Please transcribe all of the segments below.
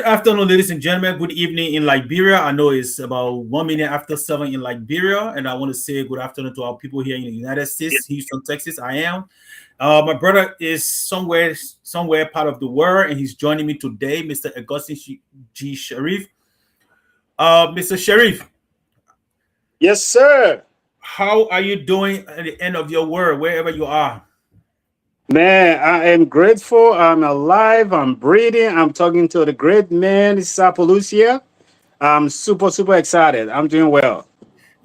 afternoon, ladies and gentlemen. Good evening in Liberia. I know it's about 1 minute after 7 in Liberia, and I want to say good afternoon to our people here in the United States, Houston, Texas. I am. My brother is somewhere part of the world, and he's joining me today, Mr. Augustine G. Sharif. Mr. Sharif, Yes, sir. how are you doing at the end of your world, wherever you are? Man, I am grateful. I'm alive. I'm breathing. I'm talking to the great man, Sapolucia. I'm super, super excited. I'm doing well.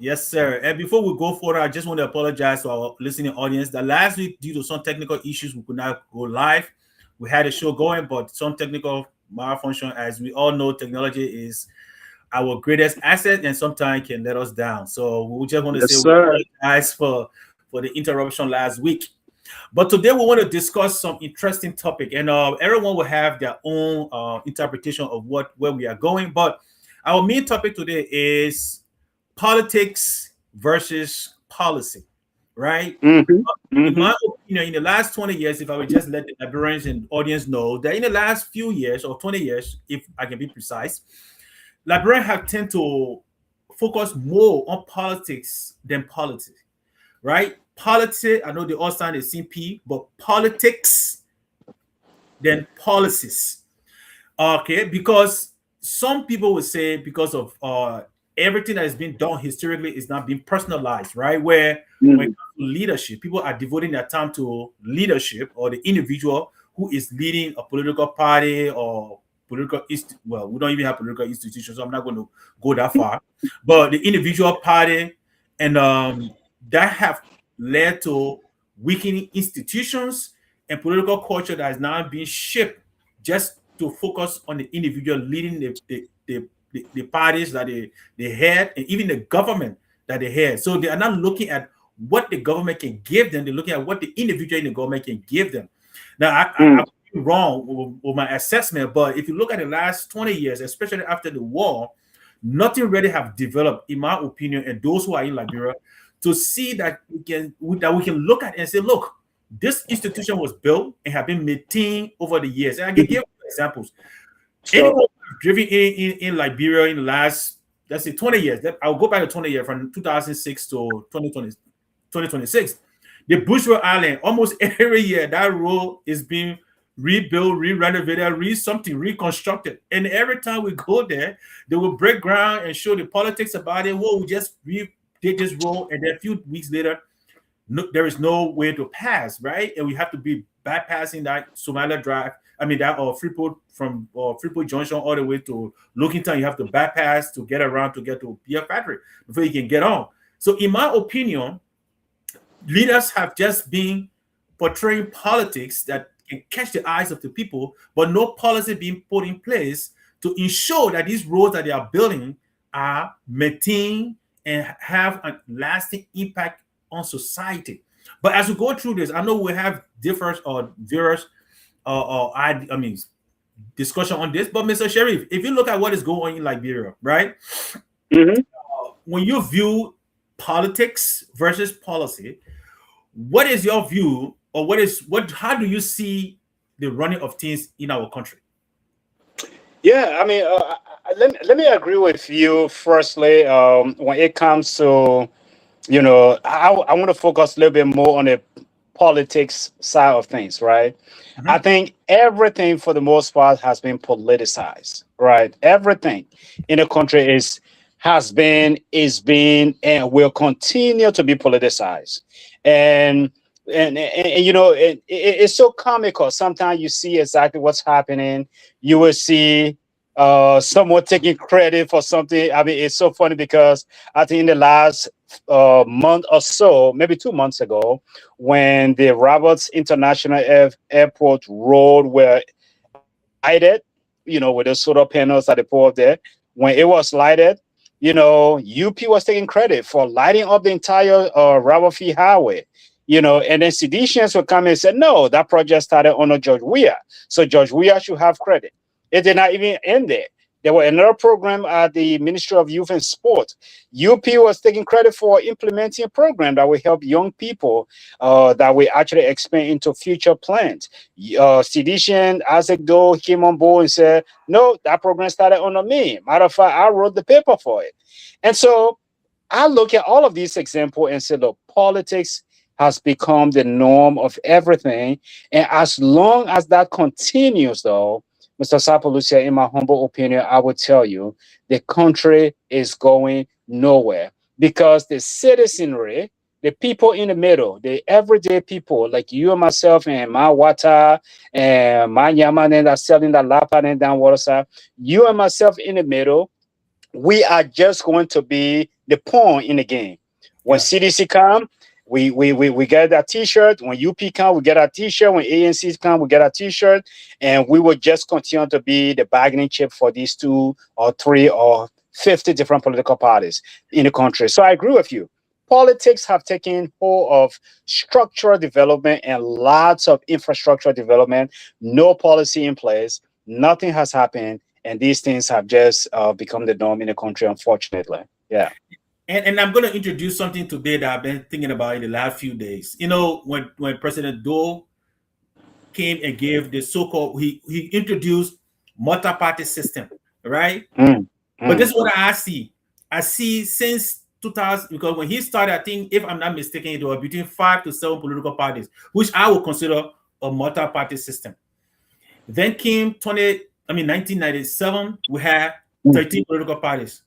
Yes, sir. And before we go further, I just want to apologize to our listening audience that last week, due to some technical issues, we could not go live. We had a show going, but some technical malfunction. As we all know, technology is our greatest asset and sometimes can let us down. So we just want to Yes, say we sir. apologize for the interruption last week. But today we want to discuss some interesting topic, and everyone will have their own interpretation of where we are going. But our main topic today is politics versus policy, right? Mm-hmm. In Mm-hmm. my opinion, in the last 20 years, if I would just let the Liberians and audience know that in the last few years or 20 years, if I can be precise, Liberians have tend to focus more on politics than politics, right? Politics, I know they all stand the CP, but politics than policies. Okay, because some people would say because of everything that has been done historically is not being personalized, right? Where when it Mm-hmm. comes to leadership, people are devoting their time to leadership or the individual who is leading a political party or well, we don't even have political institutions, so I'm not going to go that far. But the individual party and that have led to weakening institutions and political culture that is now being shaped just to focus on the individual leading the parties that they had and even the government that they had. So they are not looking at what the government can give them, they're looking at what the individual in the government can give them. Now, I'm wrong with my assessment, but if you look at the last 20 years, especially after the war, nothing really have developed, in my opinion, and those who are in Liberia, to see that we can look at and say, look, this institution was built and have been maintained over the years. And I can Mm-hmm. give examples. Sure. Anyone driven in Liberia in the last, let's say, 20 years, I'll go back to 20 years from 2006 to 2026. The Bushville Island, almost every year, that road is being rebuilt, re-renovated, something reconstructed. And every time we go there, they will break ground and show the politics about it. Well, we just did this road, and then a few weeks later, no, there is no way to pass, right? And we have to be bypassing that Somalia Drive. I mean that Freeport from Freeport Junction all the way to Lookington. You have to bypass to get around to get to Beer Factory before you can get on. So, in my opinion, leaders have just been portraying politics that can catch the eyes of the people, but no policy being put in place to ensure that these roads that they are building are maintained and have a lasting impact on society. But as we go through this, I know we have different or various I mean discussion on this. But Mr. Sheriff, if you look at what is going on in Liberia, right? Mm-hmm. When you view politics versus policy, what is your view, or how do you see the running of things in our country? Yeah, I mean, let me agree with you. Firstly, when it comes to, I want to focus a little bit more on the politics side of things, right? I Mhm. think everything for the most part has been politicized, right? Everything in the country has been, is being, and will continue to be politicized. And it's so comical. Sometimes you see exactly what's happening. You will see someone taking credit for something. I mean, it's so funny because I think in the last month or so, maybe 2 months ago, when the Roberts International Airport road were lighted, with the solar panels that they put up there, when it was lighted, UP was taking credit for lighting up the entire Robert Fee Highway. And then seditions would come and say, no, that project started under George Weah. So George Weah should have credit. It did not even end there. There were another program at the Ministry of Youth and Sport. UP was taking credit for implementing a program that will help young people that will actually expand into future plans. Sedition, Isaac Doe came on board and said, no, that program started under me. Matter of fact, I wrote the paper for it. And so I look at all of these examples and say, look, politics has become the norm of everything. And as long as that continues, though, Mr. Sapalucia, in my humble opinion, I would tell you the country is going nowhere because the citizenry, the people in the middle, the everyday people like you and myself and my water and my yamanen that's selling the lapa and down water side, you and myself in the middle, we are just going to be the pawn in the game. When CDC come, we get that T-shirt. When UP come, we get our T-shirt. When ANC come, we get our T-shirt, and we will just continue to be the bargaining chip for these 2 or 3 or 50 different political parties in the country. So I agree with you. Politics have taken hold of structural development and lots of infrastructure development. No policy in place. Nothing has happened, and these things have just become the norm in the country, unfortunately. Yeah. And I'm going to introduce something today that I've been thinking about in the last few days. You know, when President Doe came and gave the so-called, he introduced multi-party system, right? But this is what I see. I see since 2000, because when he started, I think, if I'm not mistaken, there were between 5 to 7 political parties, which I would consider a multi-party system. Then came 1997, we had 13 political parties.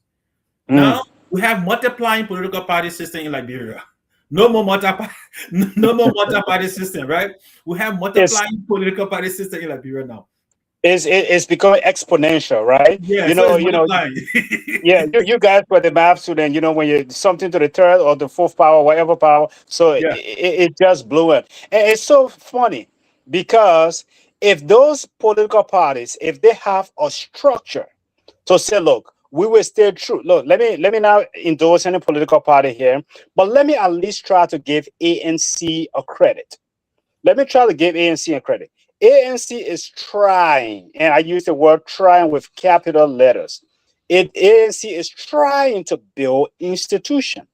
Now we have multiplying political party system in Liberia. No more multi-party system, right? We have multiplying political party system in Liberia now. It's becoming exponential, right? Yeah, you guys were the math student. You know, when you something to the third or the fourth power, whatever power. So it just blew it, and it's so funny because if those political parties, if they have a structure to say, look, we will stay true. Look, let me not endorse any political party here, but let me at least try to give ANC a credit. Let me try to give ANC a credit. ANC is trying, and I use the word trying with capital letters. ANC is trying to build institution.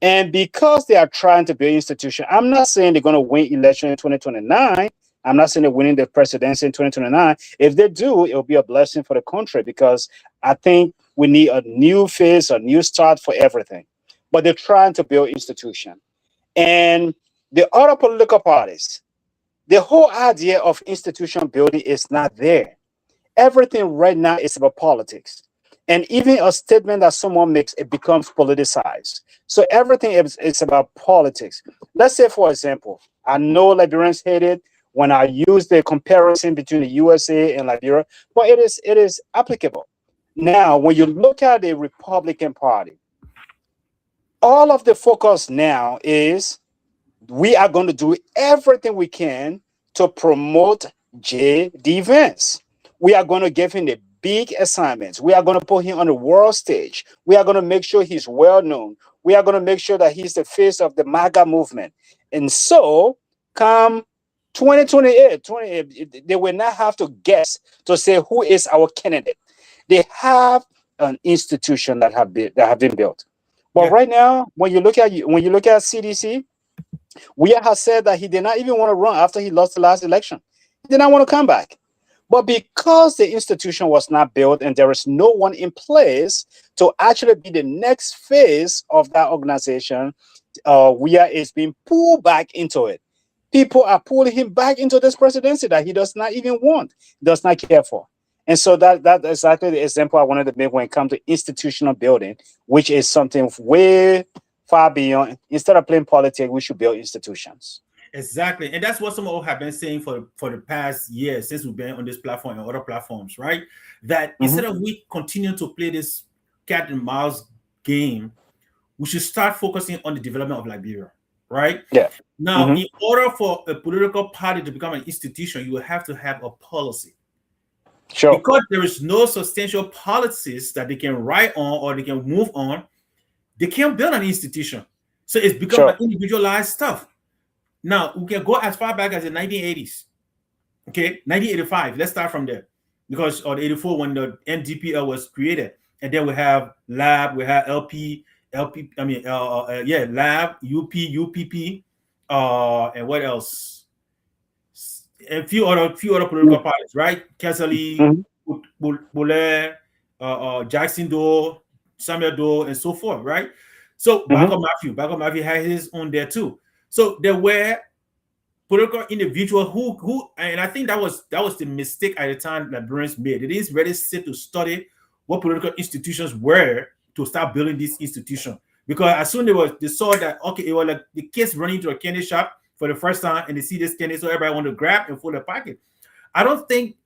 And because they are trying to build institution, I'm not saying they're going to win election in 2029. I'm not saying they're winning the presidency in 2029. If they do, it'll be a blessing for the country because I think we need a new phase, a new start for everything. But they're trying to build institution. And the other political parties, the whole idea of institution building is not there. Everything right now is about politics. And even a statement that someone makes, it becomes politicized. So everything is about politics. Let's say, for example, I know Liberians hate it when I use the comparison between the USA and Liberia, but it is applicable. Now, when you look at the Republican Party, all of the focus now is we are going to do everything we can to promote J.D. Vance. We are going to give him the big assignments. We are going to put him on the world stage. We are going to make sure he's well known. We are going to make sure that he's the face of the MAGA movement. And so, come 2028, they will not have to guess to say who is our candidate. They have an institution that have been built. But right now, when you look at CDC, Weah has said that he did not even want to run after he lost the last election. He did not want to come back. But because the institution was not built and there is no one in place to actually be the next phase of that organization, Weah is being pulled back into it. People are pulling him back into this presidency that he does not even want, does not care for. And so that's exactly the example I wanted to make when it comes to institutional building, which is something way far beyond. Instead of playing politics, we should build institutions. Exactly. And that's what some of us have been saying for the past year since we've been on this platform and other platforms, right? That instead of we continue to play this cat and mouse game, we should start focusing on the development of Liberia, right? Yeah. Now, in order for a political party to become an institution, you will have to have a policy. Sure. Because there is no substantial policies that they can write on or they can move on, they can't build an institution. So it's become an individualized stuff. Now, we can go as far back as the 1980s. Okay, 1985. Let's start from there. because on 84 when the NDPL was created, and then we have Lab, we have LP. I mean, yeah, Lab, UPP, and what else? A few other political parties, right? Kesali, Mhm. Bole, Jackson Doe, Samuel Doe, and so forth, right? So Mhm. Bako Matthew had his own there too. So there were political individual who and I think that was the mistake at the time that Burns made. They didn't really sit to study what political institutions were to start building this institution. Because as soon as they saw that okay, it was like the kids running to a candy shop for the first time and they see this candy, so everybody want to grab and fill their pocket. I don't think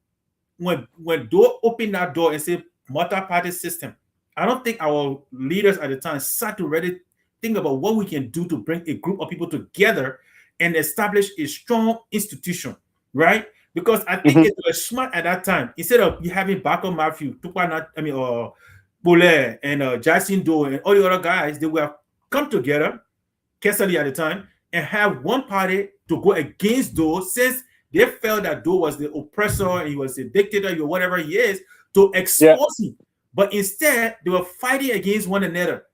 when door opened that door and said multi-party system, I don't think our leaders at the time sat to really think about what we can do to bring a group of people together and establish a strong institution, right? Because I think Mhm. it was smart at that time. Instead of you having Bako Matthew, Bole, and Jackson Doe, and all the other guys, they were come together, Kesali at the time, and have one party to go against Doe since they felt that Doe was the oppressor and he was a dictator or whatever he is to Yeah. expose him. But instead, they were fighting against one another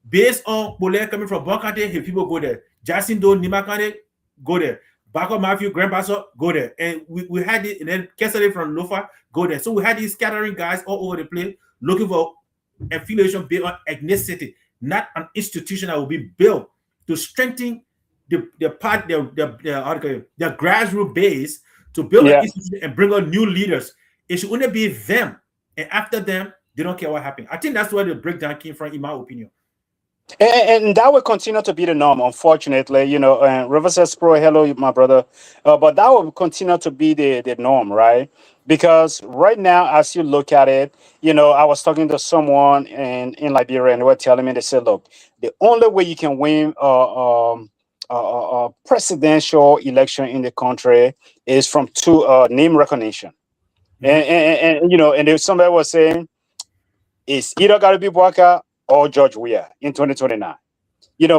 based on Bole coming from Bokante, his people go there. Jackson Doe, Nimakane, go there. Bako Matthew, Grandpaso, go there. And we had it, and then Kesali from Lofa, go there. So we had these scattering guys all over the place looking for affiliation based on ethnicity, not an institution that will be built to strengthen the grassroots base to build an Yeah. institution and bring on new leaders. It should only be them, and after them, they don't care what happened. I think that's where the breakdown came from, in my opinion. And that will continue to be the norm, unfortunately. Riverside Pro, hello, my brother. But that will continue to be the norm, right? Because right now, as you look at it, I was talking to someone in Liberia, and they were telling me, they said, look, the only way you can win a presidential election in the country is from two name recognition. Mm-hmm. And if somebody was saying, it's either got to be Bwaka or George Weah in 2029.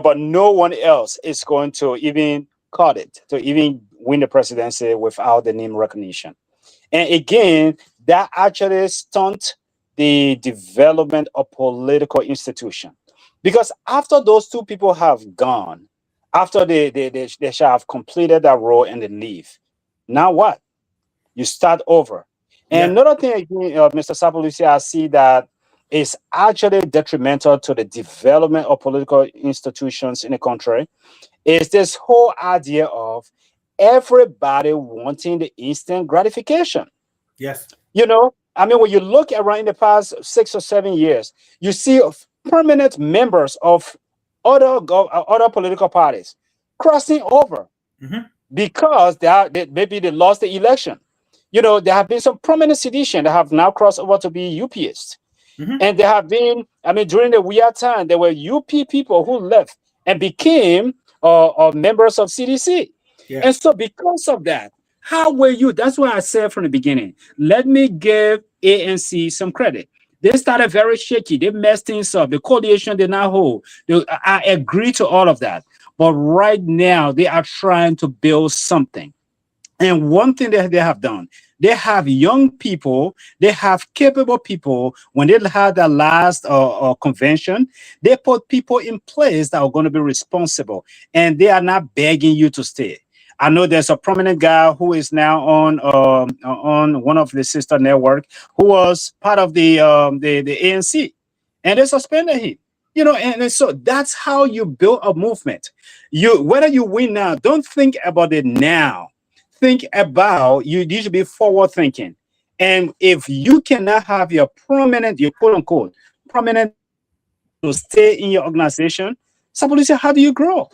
But no one else is going to even cut it to even win the presidency without the name recognition. And again, that actually stunt the development of political institution. Because after those two people have gone, after they shall have completed that role and they leave, now what? You start over. And Yeah. another thing, again, Mr. Sapolusi, I see that is actually detrimental to the development of political institutions in the country is this whole idea of everybody wanting the instant gratification. Yes. I mean, when you look around in the past 6 or 7 years, you see permanent members of other political parties crossing over Mm-hmm. because maybe they lost the election. There have been some prominent sedition that have now crossed over to be UPists. Mm-hmm. And there have been, I mean, during the weird time, there were UP people who left and became members of CDC. Yeah. And so, because of that, how were you? That's why I said from the beginning, let me give ANC some credit. They started very shaky. They messed things up. The coalition did not hold. I agree to all of that. But right now, they are trying to build something. And one thing that they have done, they have young people, they have capable people. When they had the last convention, they put people in place that are going to be responsible, and they are not begging you to stay. I know there's a prominent guy who is now on one of the sister network who was part of the ANC, and they suspended him. And so that's how you build a movement. Whether you win now, don't think about it now, think about you need to be forward thinking. And if you cannot have your quote unquote prominent members to stay in your organization, somebody say, how do you grow?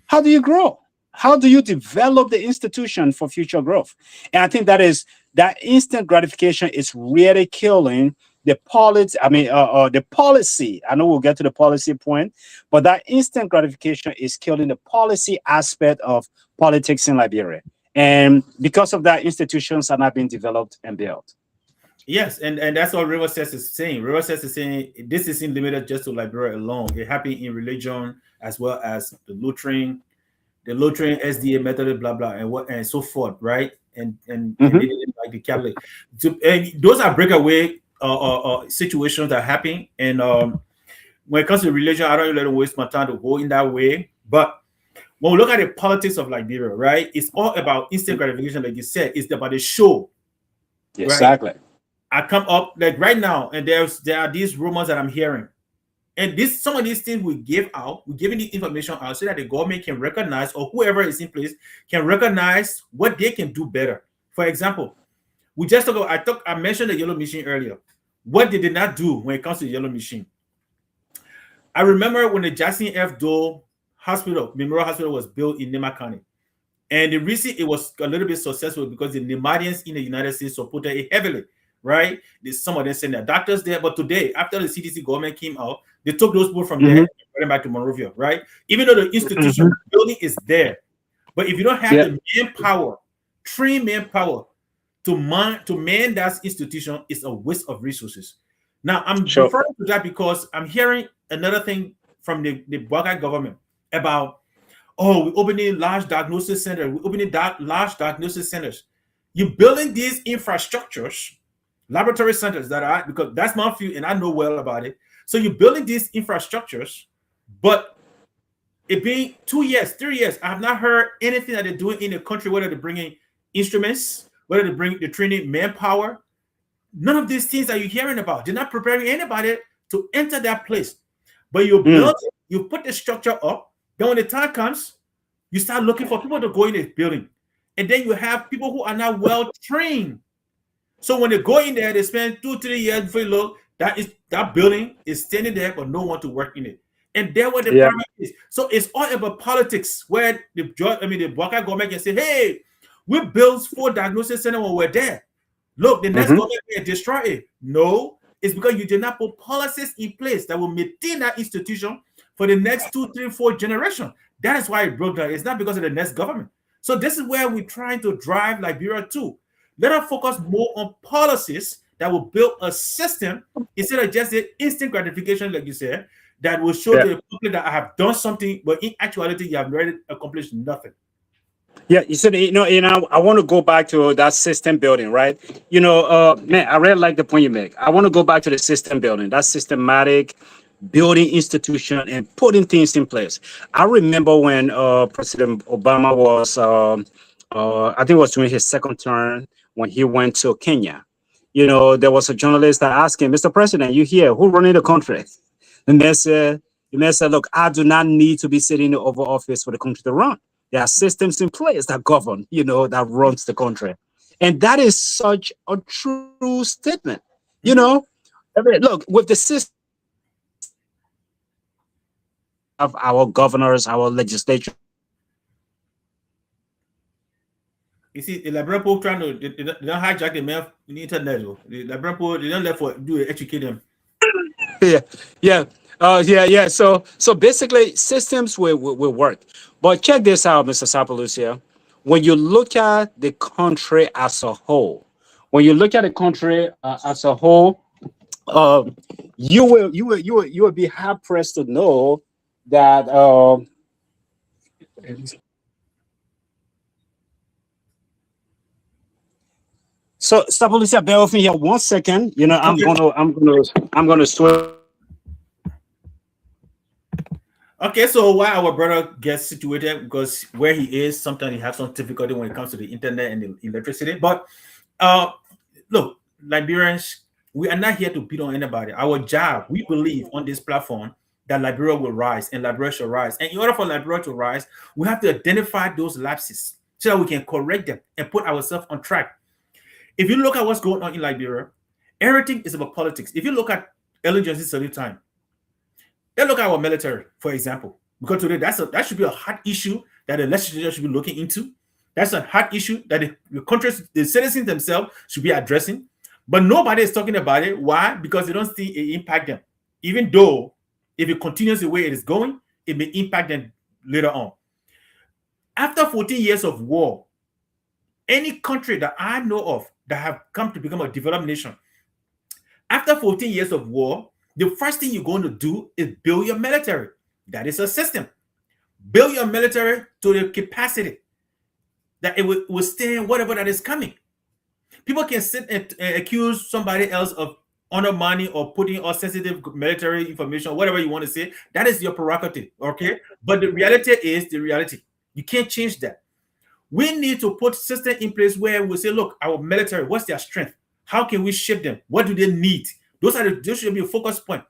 How do you grow? How do you develop the institution for future growth? And I think that instant gratification is really killing the policy. I mean, the policy. I know we'll get to the policy point, but that instant gratification is killing the policy aspect of politics in Liberia. And because of that, institutions are not being developed and built. Yes, and that's what River says is saying. River says is saying this isn't limited just to Liberia alone. It happened in religion as well as the Lutheran, the Lutheran SDA method, blah blah, and what and so forth, right? And Hmm. they didn't like the Catholic. So, and those are breakaway situations that happen. And when it comes to religion, I don't let them waste my time to go in that way. But when we look at the politics of Liberia, right, it's all about instant gratification, like you said. It's about the show, right? Exactly. I come up like right now, and there are these rumors that I'm hearing. And this some of these things we give out, we're giving the information out so that the government can recognize, or whoever is in place can recognize what they can do better. For example, we just talk about, I mentioned the yellow machine earlier. What they did not do when it comes to the yellow machine. I remember when the Jackson F. Dole Hospital, Memorial Hospital, was built in Nema County. And the reason it was a little bit successful because the Nemadians in the United States supported it heavily, right? Some of them sent their doctors there. But today, after the CDC government came out, they took those people from there Hmm. and brought them back to Monrovia, right? Even though the institution Hmm. building is there, but if you don't have Yeah. the manpower, trained manpower to man that institution, it's a waste of resources. Now, I'm Sure. referring to that because I'm hearing another thing from the Bogart government about, oh, we're opening large diagnosis centers. We're opening large diagnosis centers. You're building these infrastructures, laboratory centers that are, because that's my field and I know well about it. So you're building these infrastructures, but it being 2 years, 3 years, I have not heard anything that they're doing in the country, whether they're bringing instruments, whether they're training manpower. None of these things that you're hearing about. They're not preparing anybody to enter that place. But you Mm. build it, you put the structure up. Then when the time comes, you start looking for people to go in the building. And then you have people who are not well trained. So when they go in there, they spend 2, 3 years before you look, that building is standing there, but no one to work in it. And there where the Yeah. problem is. So it's all about politics, where the Baka government can say, hey, we built 4 diagnosis centers when we're there. Look, the next Hmm. government can destroy it. No, it's because you did not put policies in place that will maintain that institution for the next 2, 3, 4 generations. That is why it broke down. It's not because of the next government. So this is where we're trying to drive Liberia to. Let us focus more on policies that will build a system instead of just the instant gratification, like you said, that will show Yeah. to the public that I have done something, but in actuality, you have already accomplished nothing. Yeah, you said, I want to go back to that system building, right? Man, I really like the point you make. I want to go back to the system building, that systematic building institution and putting things in place. I remember when President Obama was, I think it was during his second term when he went to Kenya. There was a journalist that asked him, Mr. President, you here? Who running the country? The man said, look, I do not need to be sitting in the Oval Office for the country to run. There are systems in place that govern, that runs the country. And that is such a true statement. You Mhm. know, look, with the system of our governors, our legislature, You see, the Liberian people trying to they don't hijack the man in the internet. Though. The Liberian people they don't let for do it, educate them. yeah, yeah, yeah. So basically, systems will work. But check this out, Mr. Sapalucia. When you look at the country as a whole, when you look at the country as a whole, um, you will be hard pressed to know that. So, Sapalucia, bear with me here 1 second. I'm Okay. gonna I'm gonna I'm gonna switch. Okay, so while our brother gets situated, because where he is, sometimes he has some difficulty when it comes to the internet and the electricity. But uh look, Liberians, we are not here to beat on anybody. Our job, we believe on this platform that Liberia will rise and Liberia shall rise. And in order for Liberia to rise, we have to identify those lapses so that we can correct them and put ourselves on track. If you look at what's going on in Liberia, everything is about politics. If you look at Ellen Johnson salute time, then look at our military, for example. Because today that should be a hot issue that the legislature should be looking into. That's a hot issue that the countries, the citizens themselves should be addressing. But nobody is talking about it. Why? Because they don't see it impact them. Even though if it continues the way it is going, it may impact them later on. After 14 years of war, any country that I know of that have come to become a developed nation, after 14 years of war, the first thing you're going to do is build your military. That is a system. Build your military to the capacity that it will withstand whatever that is coming. People can sit and accuse somebody else of undermining or putting or sensitive military information, whatever you want to say. That is your prerogative, okay? But the reality is the reality. You can't change that. We need to put system in place where we say, look, our military, what's their strength? How can we shape them? What do they need? Those should be a focus point.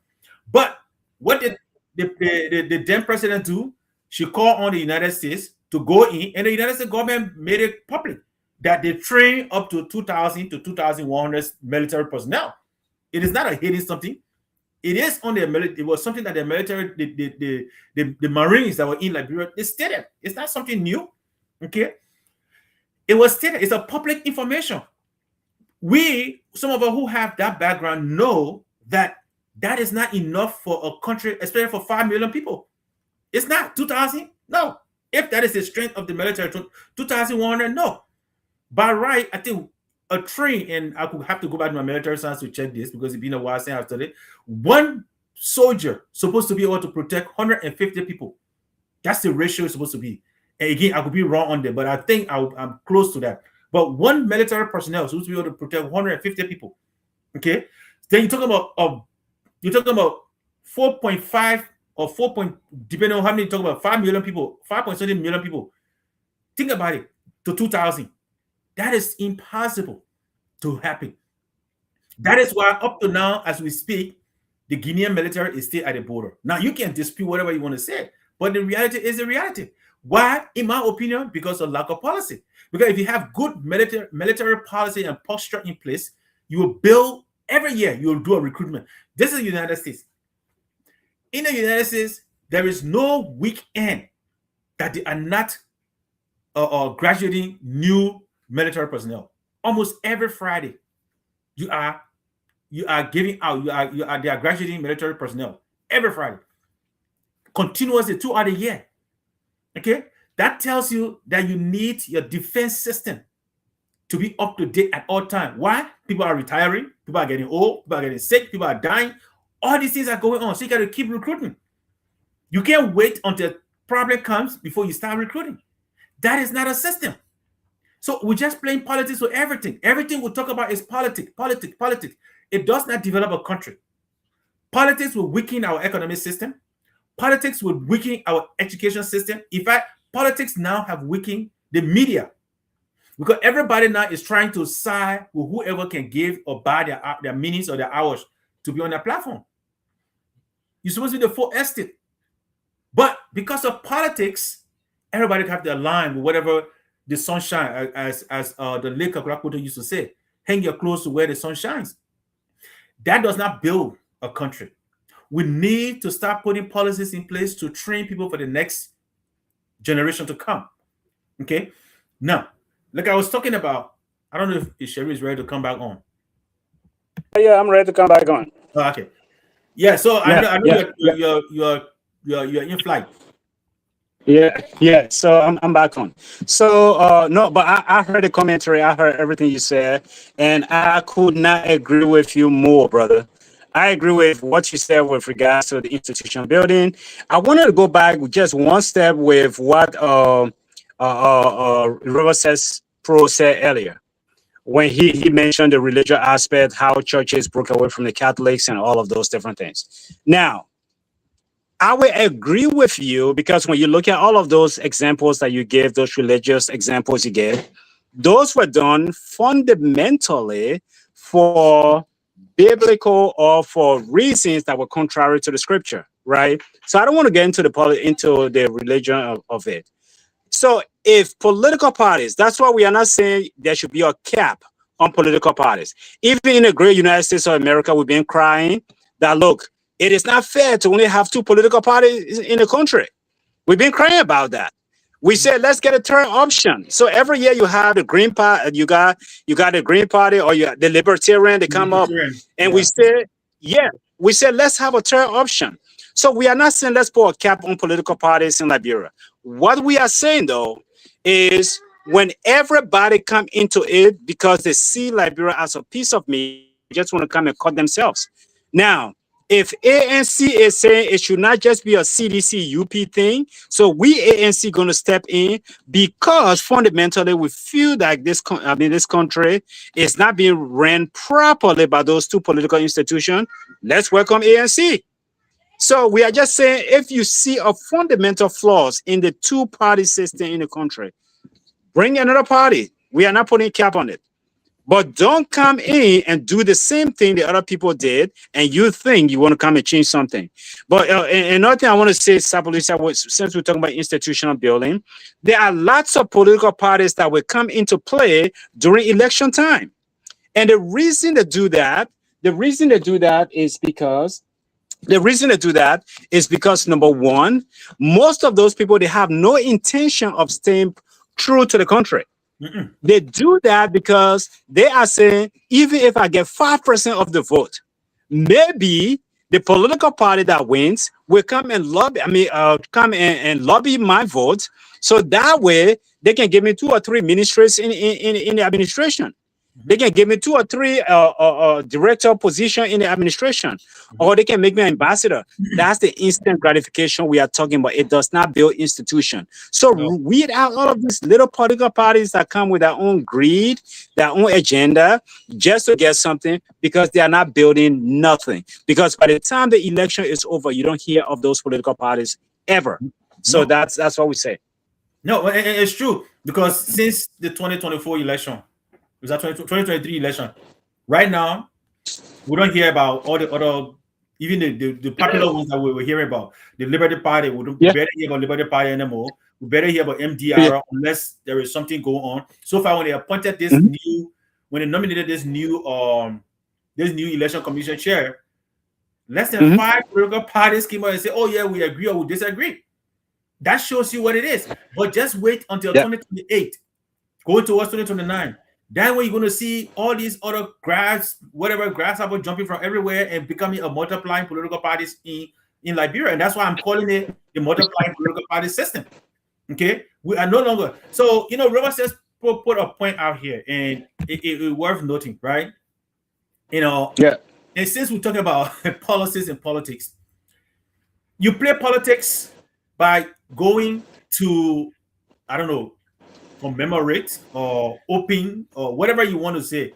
But what did the then president do? She called on the United States to go in, and the United States government made it public that they train up to 2,000 to 2,100 military personnel. It is not a hidden something. It is on the military. It was something that the military, the Marines that were in Liberia, they stated. It's not something new. Okay. It was stated. It's a public information. We, some of us who have that background, know that that is not enough for a country, especially for 5 million people. It's not 2,000. No. If that is the strength of the military, 2,100, no. By right, I think a train, and I could have to go back to my military science to check this because it's been a while since I've studied. One soldier supposed to be able to protect 150 people. That's the ratio it's supposed to be. And again, I could be wrong on that, but I think I'm close to that. But one military personnel is supposed to be able to protect 150 people. Okay. Then you're talking about 4.5 or 4. Depending on how many you talk about, 5 million people, 5.7 million people. Think about it, to 2,000. That is impossible to happen. That is why up to now, as we speak, the Guinean military is still at the border. Now, you can dispute whatever you want to say, but the reality is the reality. Why? In my opinion, because of lack of policy. Because if you have good military policy and posture in place, you will build every year, you will do a recruitment. This is the United States. In the United States, there is no weekend that they are not graduating new military personnel. Almost every Friday, they are graduating military personnel every Friday, continuously throughout the year. Okay, that tells you that you need your defense system to be up to date at all times. Why? People are retiring, people are getting old, people are getting sick, people are dying. All these things are going on, so you got to keep recruiting. You can't wait until problem comes before you start recruiting. That is not a system. So we're just playing politics with everything. Everything we talk about is politics. It does not develop a country. Politics will weaken our economic system. Politics will weaken our education system. In fact, politics now have weakened the media because everybody now is trying to side with whoever can give or buy their minutes or their hours to be on their platform. You're supposed to be the full estate. But because of politics, everybody have to align with whatever the sun shines, as the late Kakurakoto used to say, hang your clothes to where the sun shines. That does not build a country. We need to start putting policies in place to train people for the next generation to come. Okay? Now, like I was talking about, I don't know if Sherry is ready to come back on. Yeah, I'm ready to come back on. Oh, okay. Yeah, so I know you're in flight. Yeah. So I'm back on. So no, but I heard the commentary, I heard everything you said, and I could not agree with you more, brother. I agree with what you said with regards to the institution building. I wanted to go back just one step with what Robert says Pro said earlier when he mentioned the religious aspect, how churches broke away from the Catholics and all of those different things. Now, I will agree with you because when you look at all of those examples that you gave, those religious examples you gave, those were done fundamentally for biblical or for reasons that were contrary to the scripture, right? So I don't want to get into the religion of it. So if political parties, that's why we are not saying there should be a cap on political parties. Even in the great United States of America, we've been crying that, look, it is not fair to only have 2 political parties in the country. We've been crying about that. We said, let's get a third option. So every year you have the Green Party, you got the Green Party or you the Libertarian, they come up. And we said, let's have a third option. So we are not saying let's put a cap on political parties in Liberia. What we are saying, though, is when everybody come into it because they see Liberia as a piece of meat, they just want to come and cut themselves. Now, If ANC is saying it should not just be a CDC UP thing, so we ANC going to step in because fundamentally we feel that this country is not being ran properly by those two political institutions. Let's welcome ANC. So we are just saying if you see a fundamental flaws in the two-party system in the country, bring another party. We are not putting a cap on it. But don't come in and do the same thing the other people did, and you think you want to come and change something. But another thing I want to say, Sapulisa, since we're talking about institutional building, there are lots of political parties that will come into play during election time. And the reason to do that is because number one, most of those people, they have no intention of staying true to the country. They do that because they are saying, even if I get 5% of the vote, maybe the political party that wins will come and lobby. And lobby my vote, so that way they can give me 2 or 3 ministries in the administration. They can give me 2 or 3 director position in the administration, or they can make me an ambassador. That's the instant gratification we are talking about. It does not build institution. So weed out all of these little political parties that come with their own greed, their own agenda, just to get something, because they are not building nothing. Because by the time the election is over, you don't hear of those political parties ever. So that's what we say. No, it's true, because since the 2024 election, it was that 2023 election. Right now, we don't hear about all the other, even the popular ones that we were hearing about. The Liberty Party, we better hear about Liberty Party anymore. We better hear about MDR unless there is something going on. So far, when they appointed this when they nominated this new election commission chair, less than 5 political parties came out and said, "Oh yeah, we agree or we disagree." That shows you what it is. But just wait until 2028, going towards 2029. Then when you're going to see all these other grasshopper jumping from everywhere and becoming a multiplying political parties in Liberia. And that's why I'm calling it the multiplying political party system. Okay? We are no longer. So, Robert says put a point out here, and it's worth noting, right? And since we're talking about policies and politics, you play politics by going to, I don't know, commemorate or open or whatever you want to say,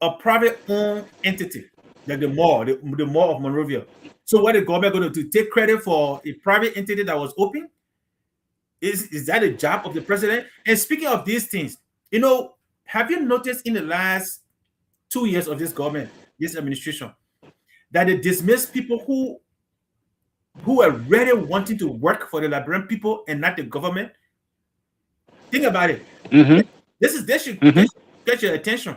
a private owned entity like the mall of Monrovia. So what the government going to do? Take credit for a private entity that was open? Is that a job of the president? And speaking of these things, have you noticed in the last 2 years of this government, this administration, that they dismiss people who are really wanting to work for the Liberian people and not the government? Think about it. This should get your attention.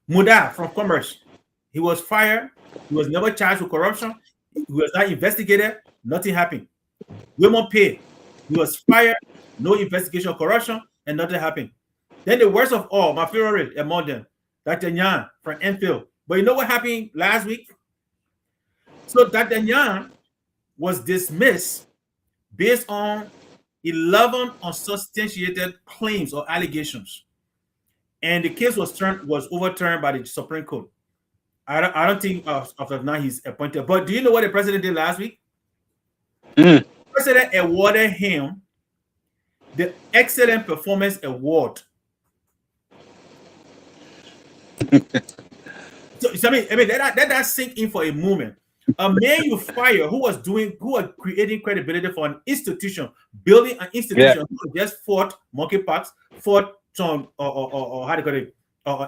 Muda from Commerce, he was fired. He was never charged with corruption. He was not investigated. Nothing happened. Raymond Pay, he was fired. No investigation of corruption, and nothing happened. Then the worst of all, my favorite among them, Dr. Nyan from Enfield. But you know what happened last week? So Dr. Nyan was dismissed based on 11 unsubstantiated claims or allegations, and the case was overturned by the Supreme Court. I don't think after now he's appointed. But do you know what the president did last week? The president awarded him the Excellent Performance Award. So I mean, let that sink in for a moment. A man you fire who was creating credibility for an institution, building an institution who just fought monkeypox, fought some or how do you call it,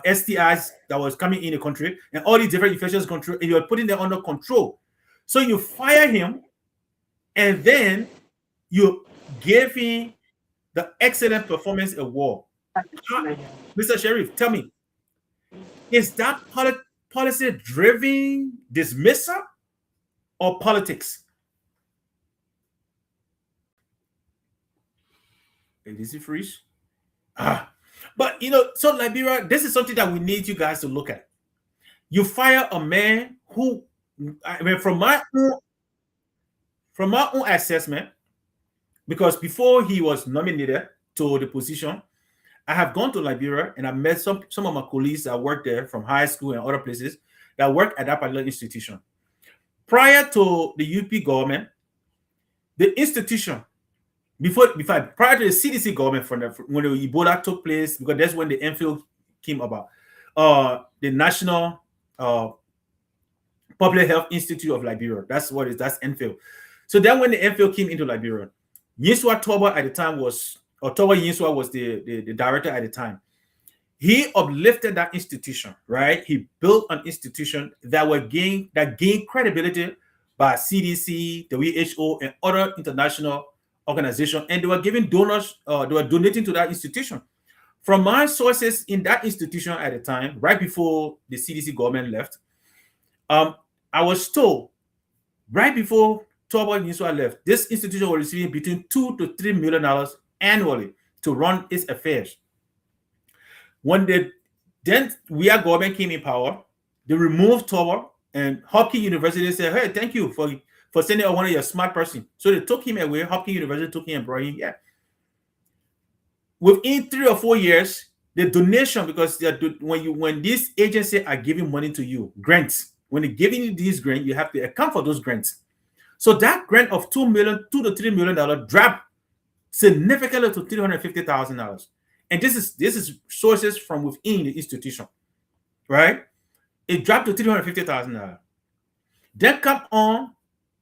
STIs that was coming in the country, and all these different infectious control, and you're putting them under control. So you fire him, and then you gave him the Excellent Performance Award. Mr. Sheriff, tell me, is that policy-driven dismissal or politics? Is it freeze? But so Liberia, this is something that we need you guys to look at. You fire a man who, I mean, from my own assessment, because before he was nominated to the position, I have gone to Liberia and I met some of my colleagues that work there from high school and other places that work at that particular institution. prior to the UP government, the institution prior to the CDC government, when the Ebola took place, because that's when the MPhil came about, the National Public Health Institute of Liberia. That's what it is. That's MPhil. So then when the MPhil came into Liberia, Yinswa Toba at the time Toba Yinswa was the director at the time. He uplifted that institution, right? He built an institution that gained credibility by CDC, the WHO, and other international organizations, and they were giving donors, they were donating to that institution. From my sources in that institution at the time, right before the CDC government left, I was told right before Toba Yinswa left, this institution was receiving between $2 to $3 million annually to run its affairs. When then we our government came in power, they removed Toba, and Hopkins University said, "Hey, thank you for sending out one of your smart person." So they took him away. Hopkins University took him and brought him. Yeah. Within 3 or 4 years, the donation, because when these agencies are giving money to you, grants, when they're giving you these grants, you have to account for those grants. So that grant of $2 to $3 million dropped significantly to $350,000. And this is sources from within the institution, right? It dropped to $350,000. Then come on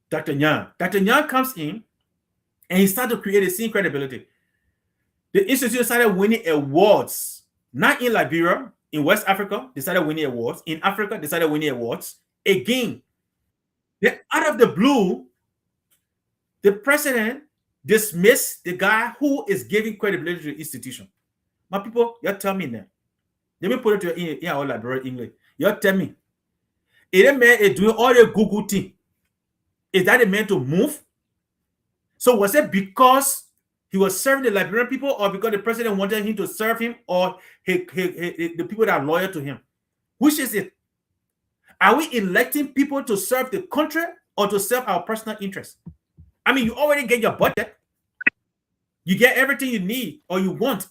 Dr. Nyan. Dr. Nyan comes in and he started to create a scene credibility. The institution started winning awards, not in Liberia, in West Africa, they started winning awards. In Africa, they started winning awards. Again, then out of the blue, the president dismissed the guy who is giving credibility to the institution. My people, you tell me now. Let me put it to in our Liberia English. You tell me. Is that man doing all the Google thing? Is that a man to move? So was it because he was serving the Liberian people, or because the president wanted him to serve him, or the people that are loyal to him? Which is it? Are we electing people to serve the country or to serve our personal interests? I mean, you already get your budget. You get everything you need or you want.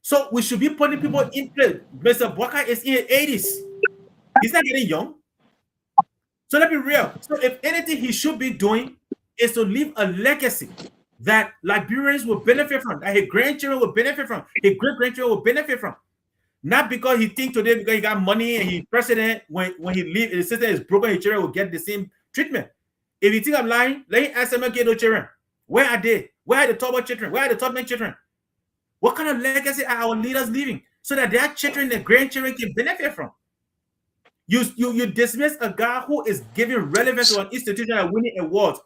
So we should be putting people in place. Mr. Bwaka is in his 80s. He's not getting young. So let's be real. So if anything he should be doing is to leave a legacy that Liberians will benefit from, that his grandchildren will benefit from, his great-grandchildren will benefit from. Not because he thinks today because he got money and he's president, when he leaves, his system is broken, his children will get the same treatment. If you think I'm lying, let me ask him again, no children. Where are they? Where are the top children? Where are the top men children? What kind of legacy are our leaders leaving so that their children and grandchildren can benefit from? You dismiss a guy who is giving relevance to an institution and winning awards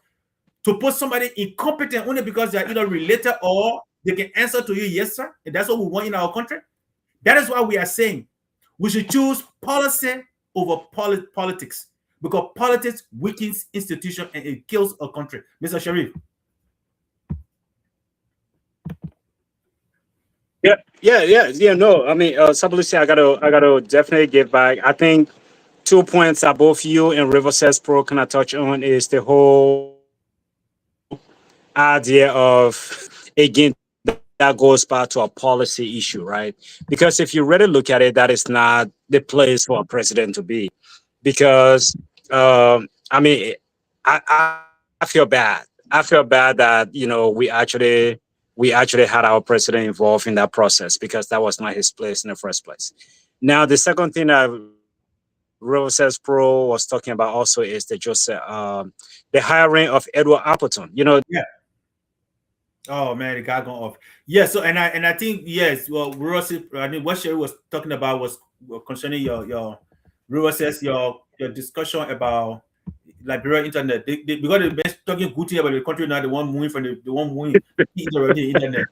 to put somebody incompetent only because they are either related or they can answer to you, yes, sir. And that's what we want in our country. That is why we are saying we should choose policy over politics, because politics weakens institutions and it kills a country. Mr. Sharif. Yeah. No, I mean, Sabalusi, I gotta definitely give back. I think 2 points that both you and River Says Pro kind of touch on is the whole idea of, again, that goes back to a policy issue, right? Because if you really look at it, that is not the place for a president to be. Because I mean, I feel bad. I feel bad that we actually had our president involved in that process, because that was not his place in the first place. Now, the second thing that River Says Pro was talking about also is the hiring of Edward Appleton. Yeah. Oh man, the guy gone off. Yeah. So and I think yes. Well, I mean, what Sherry was talking about was concerning your River Says your discussion about Liberia internet. Because they've been talking good thing about the country now. The one moving from the one moving the internet.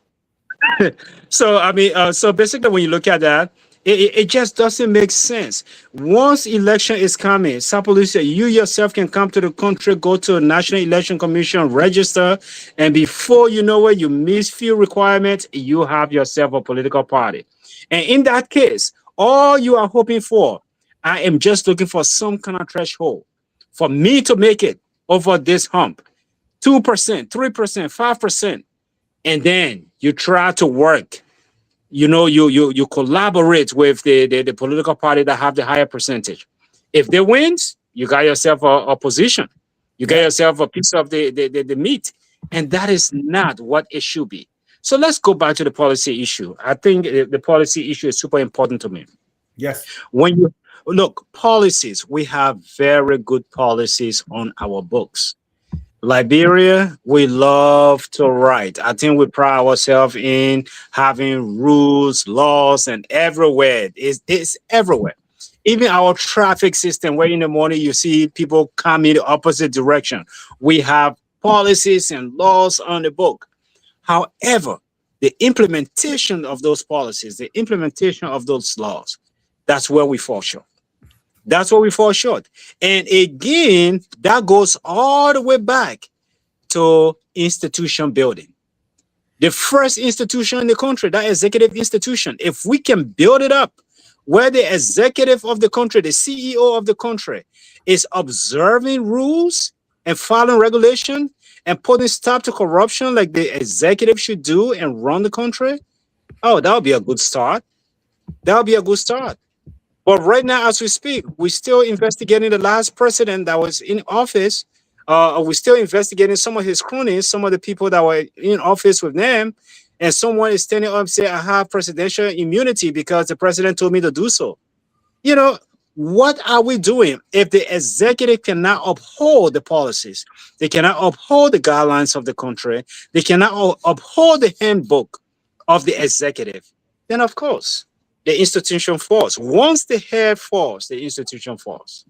So I mean, so basically, when you look at that, it just doesn't make sense. Once election is coming, Sapalusi, you yourself can come to the country, go to the National Election Commission, register, and before you know it, you miss few requirements, you have yourself a political party. And in that case, all you are hoping for, I am just looking for some kind of threshold for me to make it over this hump, 2%, 3%, 5%, and then you try to work. You collaborate with the political party that have the higher percentage. If they win, you got yourself a position. You get yourself a piece of the meat, and that is not what it should be. So let's go back to the policy issue. I think the policy issue is super important to me. Yes. When you look, policies, we have very good policies on our books. Liberia, we love to write. I think we pride ourselves in having rules, laws, and everywhere. It's everywhere. Even our traffic system, where in the morning you see people coming the opposite direction. We have policies and laws on the book. However, the implementation of those policies, the implementation of those laws, that's where we fall short. That's where we fall short. And again, that goes all the way back to institution building. The first institution in the country, that executive institution, if we can build it up where the executive of the country, the CEO of the country, is observing rules and following regulation and putting stop to corruption like the executive should do and run the country, oh, that would be a good start. That would be a good start. But right now, as we speak, we're still investigating the last president that was in office. We're still investigating some of his cronies, some of the people that were in office with them. And someone is standing up and saying, I have presidential immunity because the president told me to do so. You know, what are we doing if the executive cannot uphold the policies? They cannot uphold the guidelines of the country. They cannot uphold the handbook of the executive. Then, of course, the institution falls. Once the head falls, the institution falls.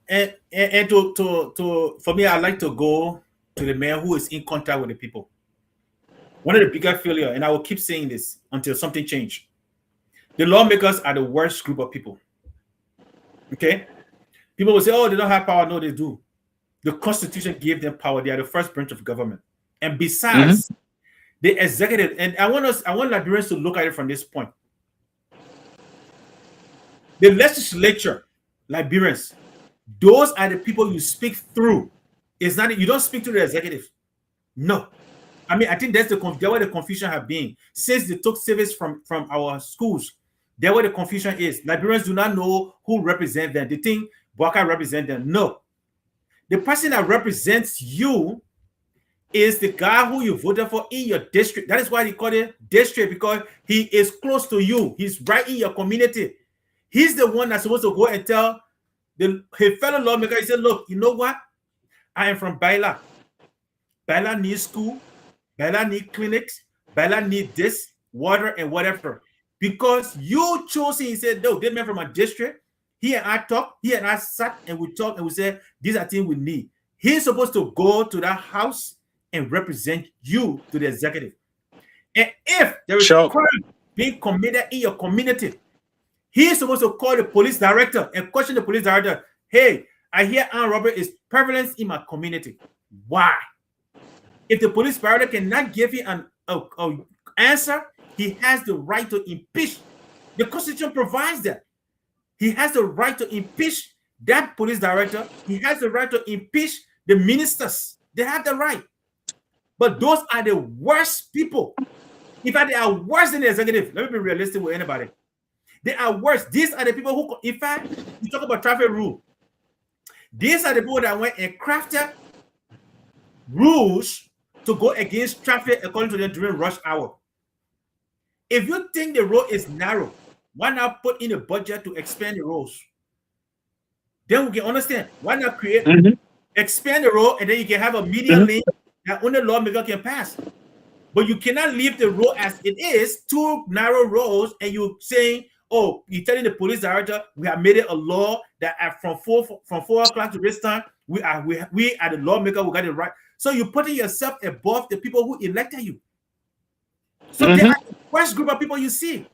And to for me, I like to go to the man who is in contact with the people. One of the bigger failure, and I will keep saying this until something change. The lawmakers are the worst group of people. Okay? People will say, oh, they don't have power. No, they do. The Constitution gave them power. They are the first branch of government. And besides, the executive, and I want Liberians to look at it from this point. The legislature, Liberians, those are the people you speak through. It's not, you don't speak to the executive. No. I mean, I think that's where the confusion have been. Since they took service from our schools, that's where the confusion is. Liberians do not know who represents them. They think Bwaka represents them. No. The person that represents you is the guy who you voted for in your district. That is why they call it district, because he is close to you. He's right in your community. He's the one that's supposed to go and tell his fellow lawmaker, he said, look, you know what? I am from Baila. Baila needs school. Baila needs clinics. Baila needs this, water, and whatever. Because you chose him, he said, no, this man from my district. He and I talked. He and I sat and we talked and we said, these are things we need. He's supposed to go to that house and represent you to the executive. And if there is a crime being committed in your community, he is supposed to call the police director and question the police director. Hey, I hear armed robbery is prevalent in my community. Why? If the police director cannot give you an answer, he has the right to impeach. The Constitution provides that. He has the right to impeach that police director. He has the right to impeach the ministers. They have the right. But those are the worst people. In fact, they are worse than the executive. Let me be realistic with anybody. They are worse. These are the people who, in fact, you talk about traffic rule. These are the people that went and crafted rules to go against traffic according to them during rush hour. If you think the road is narrow, why not put in a budget to expand the roads? Then we can understand. Why not expand the road, and then you can have a median lane that only lawmaker can pass. But you cannot leave the road as it is, two narrow roads, and you're saying, oh, you're telling the police director we have made it a law that from 4 o'clock to this time, we are the lawmaker, we got it right. So you're putting yourself above the people who elected you. So they are the worst group of people you see.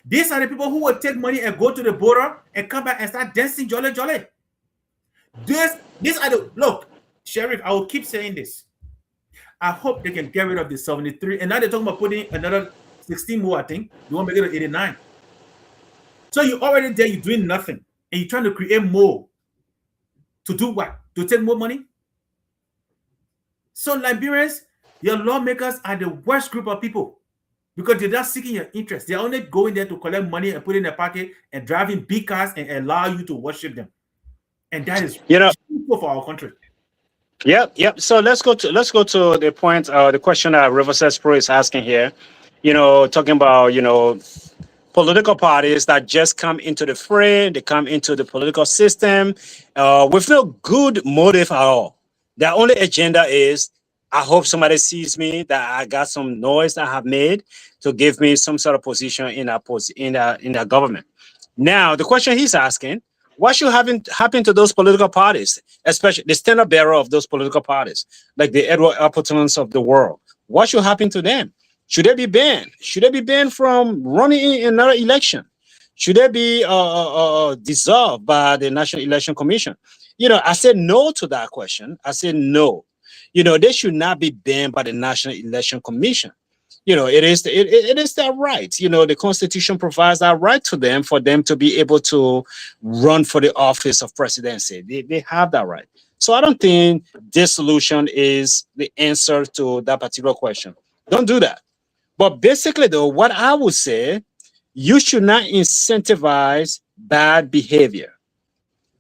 These are the people who will take money and go to the border and come back and start dancing jolly jolly. These are the, look, Sheriff, I will keep saying this. I hope they can get rid of the 73. And now they're talking about putting another 16 more, I think. You want to make it 89. So you're already there, you're doing nothing. And you're trying to create more. To do what? To take more money? So Liberians, your lawmakers are the worst group of people. Because they're not seeking your interest. They're only going there to collect money and put it in their pocket and driving big cars and allow you to worship them. And that is shameful for our country. Yep. So let's go to the point. The question that Riverside Pro is asking here. Talking about political parties that just come into the fray, they come into the political system with no good motive at all. Their only agenda is, I hope somebody sees me, that I got some noise that I have made to give me some sort of position in a government. Now, the question he's asking, what should happen to those political parties, especially the standard bearer of those political parties, like the Edward Appletons of the world? What should happen to them? Should they be banned? Should they be banned from running in another election? Should they be dissolved by the National Election Commission? I said no to that question. I said no. They should not be banned by the National Election Commission. It is their right. The Constitution provides that right to them for them to be able to run for the office of presidency. They have that right. So I don't think this solution is the answer to that particular question. Don't do that. But basically, though, what I would say, you should not incentivize bad behavior.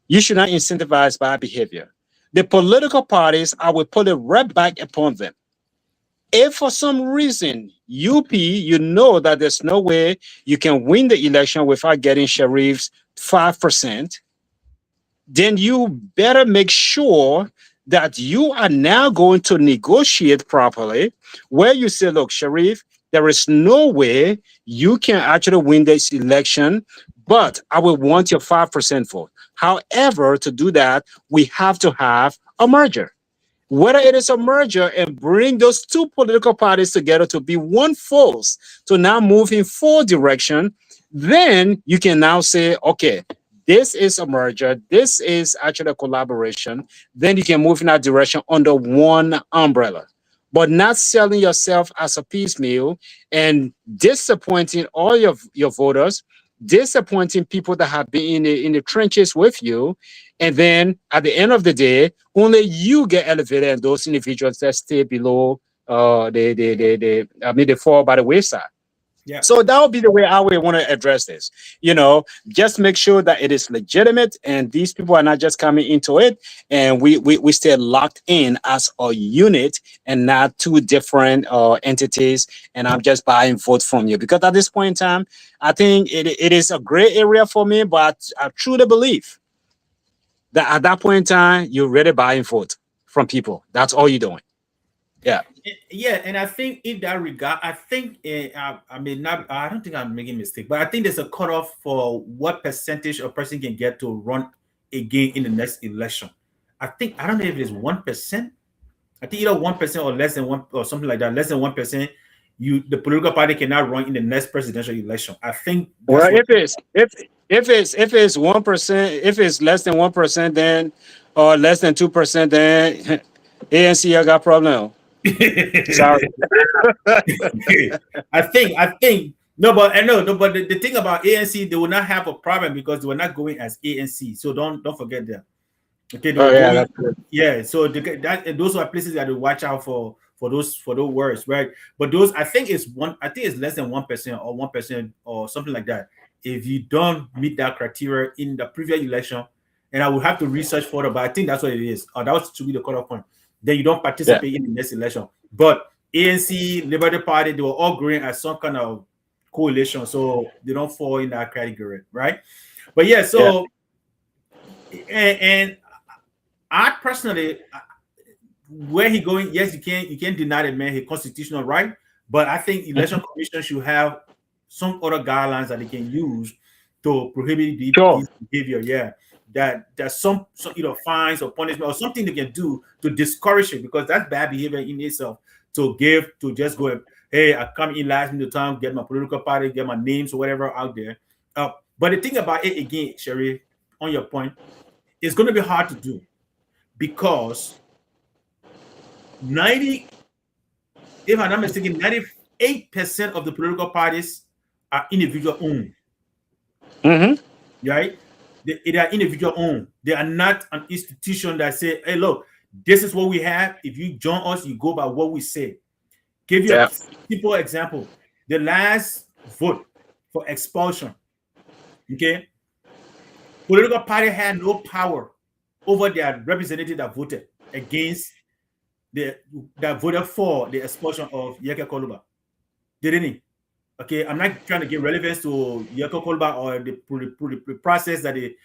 You should not incentivize bad behavior. The political parties, I will put it right back upon them. If for some reason you know that there's no way you can win the election without getting Sharif's 5%, then you better make sure that you are now going to negotiate properly, where you say, look, Sharif, there is no way you can actually win this election, but I will want your 5% vote. However, to do that, we have to have a merger. Whether it is a merger and bring those two political parties together to be one force to now move in four direction, then you can now say, okay, this is a merger, this is actually a collaboration. Then you can move in that direction under one umbrella, but not selling yourself as a piecemeal and disappointing all your voters, disappointing people that have been in the trenches with you, and then at the end of the day, only you get elevated, and those individuals that stay below, they fall by the wayside. Yeah. So that would be the way I would want to address this. Just make sure that it is legitimate and these people are not just coming into it, and we stay locked in as a unit and not two different entities. And I'm just buying vote from you, because at this point in time, I think it is a gray area for me, but I truly believe that at that point in time, you're really buying vote from people. That's all you're doing. Yeah. Yeah, and I think in that regard, I think I mean not. I don't think I'm making a mistake, but I think there's a cutoff for what percentage a person can get to run again in the next election. I don't know if it's 1%. I think either 1% or less than one or something like that. Less than 1%, the political party cannot run in the next presidential election. I think that's Well, what. if it's 1%, if it's less than 1%, then or less than 2%, then ANC I got problem. Sorry. I think no, but I know no, but the thing about ANC, they will not have a problem because they were not going as ANC. So don't forget that. Okay, they Oh were yeah, going. that's good. Yeah, so those are places that to watch out for those words, right? But those I think it's one. I think it's less than 1% or 1% or something like that. If you don't meet that criteria in the previous election, and I will have to research further, but I think that's what it is. That was to be the cutoff point. Then you don't Yeah. participate in the next election. But ANC, Liberty Party, they were all growing as some kind of coalition, so they don't fall in that category, right? But yeah, Yeah. so and I personally, where he going? Yes, you can't deny the man his constitutional right, but I think election Mhm. commission should have some other guidelines that they can use to prohibit Sure. this behavior. Yeah, that some fines or punishment or something they can do to discourage it, because that's bad behavior in itself. To just go, hey, I come in last minute time, get my political party, get my names or whatever out there. But the thing about it again, Sherry, on your point, it's going to be hard to do because 90, if I'm not mistaken, 98% of the political parties are individual owned, Hmm. right? They are individual owned. They are not an institution that say, hey, look, this is what we have. If you join us, you go by what we say. Give you a Yeah. simple example. The last vote for expulsion, okay? Political party had no power over their representative that voted. against that voted for the expulsion of Yeke Koluba. Didn't he? Okay, I'm not trying to give relevance to Yeke Koluba or the process that they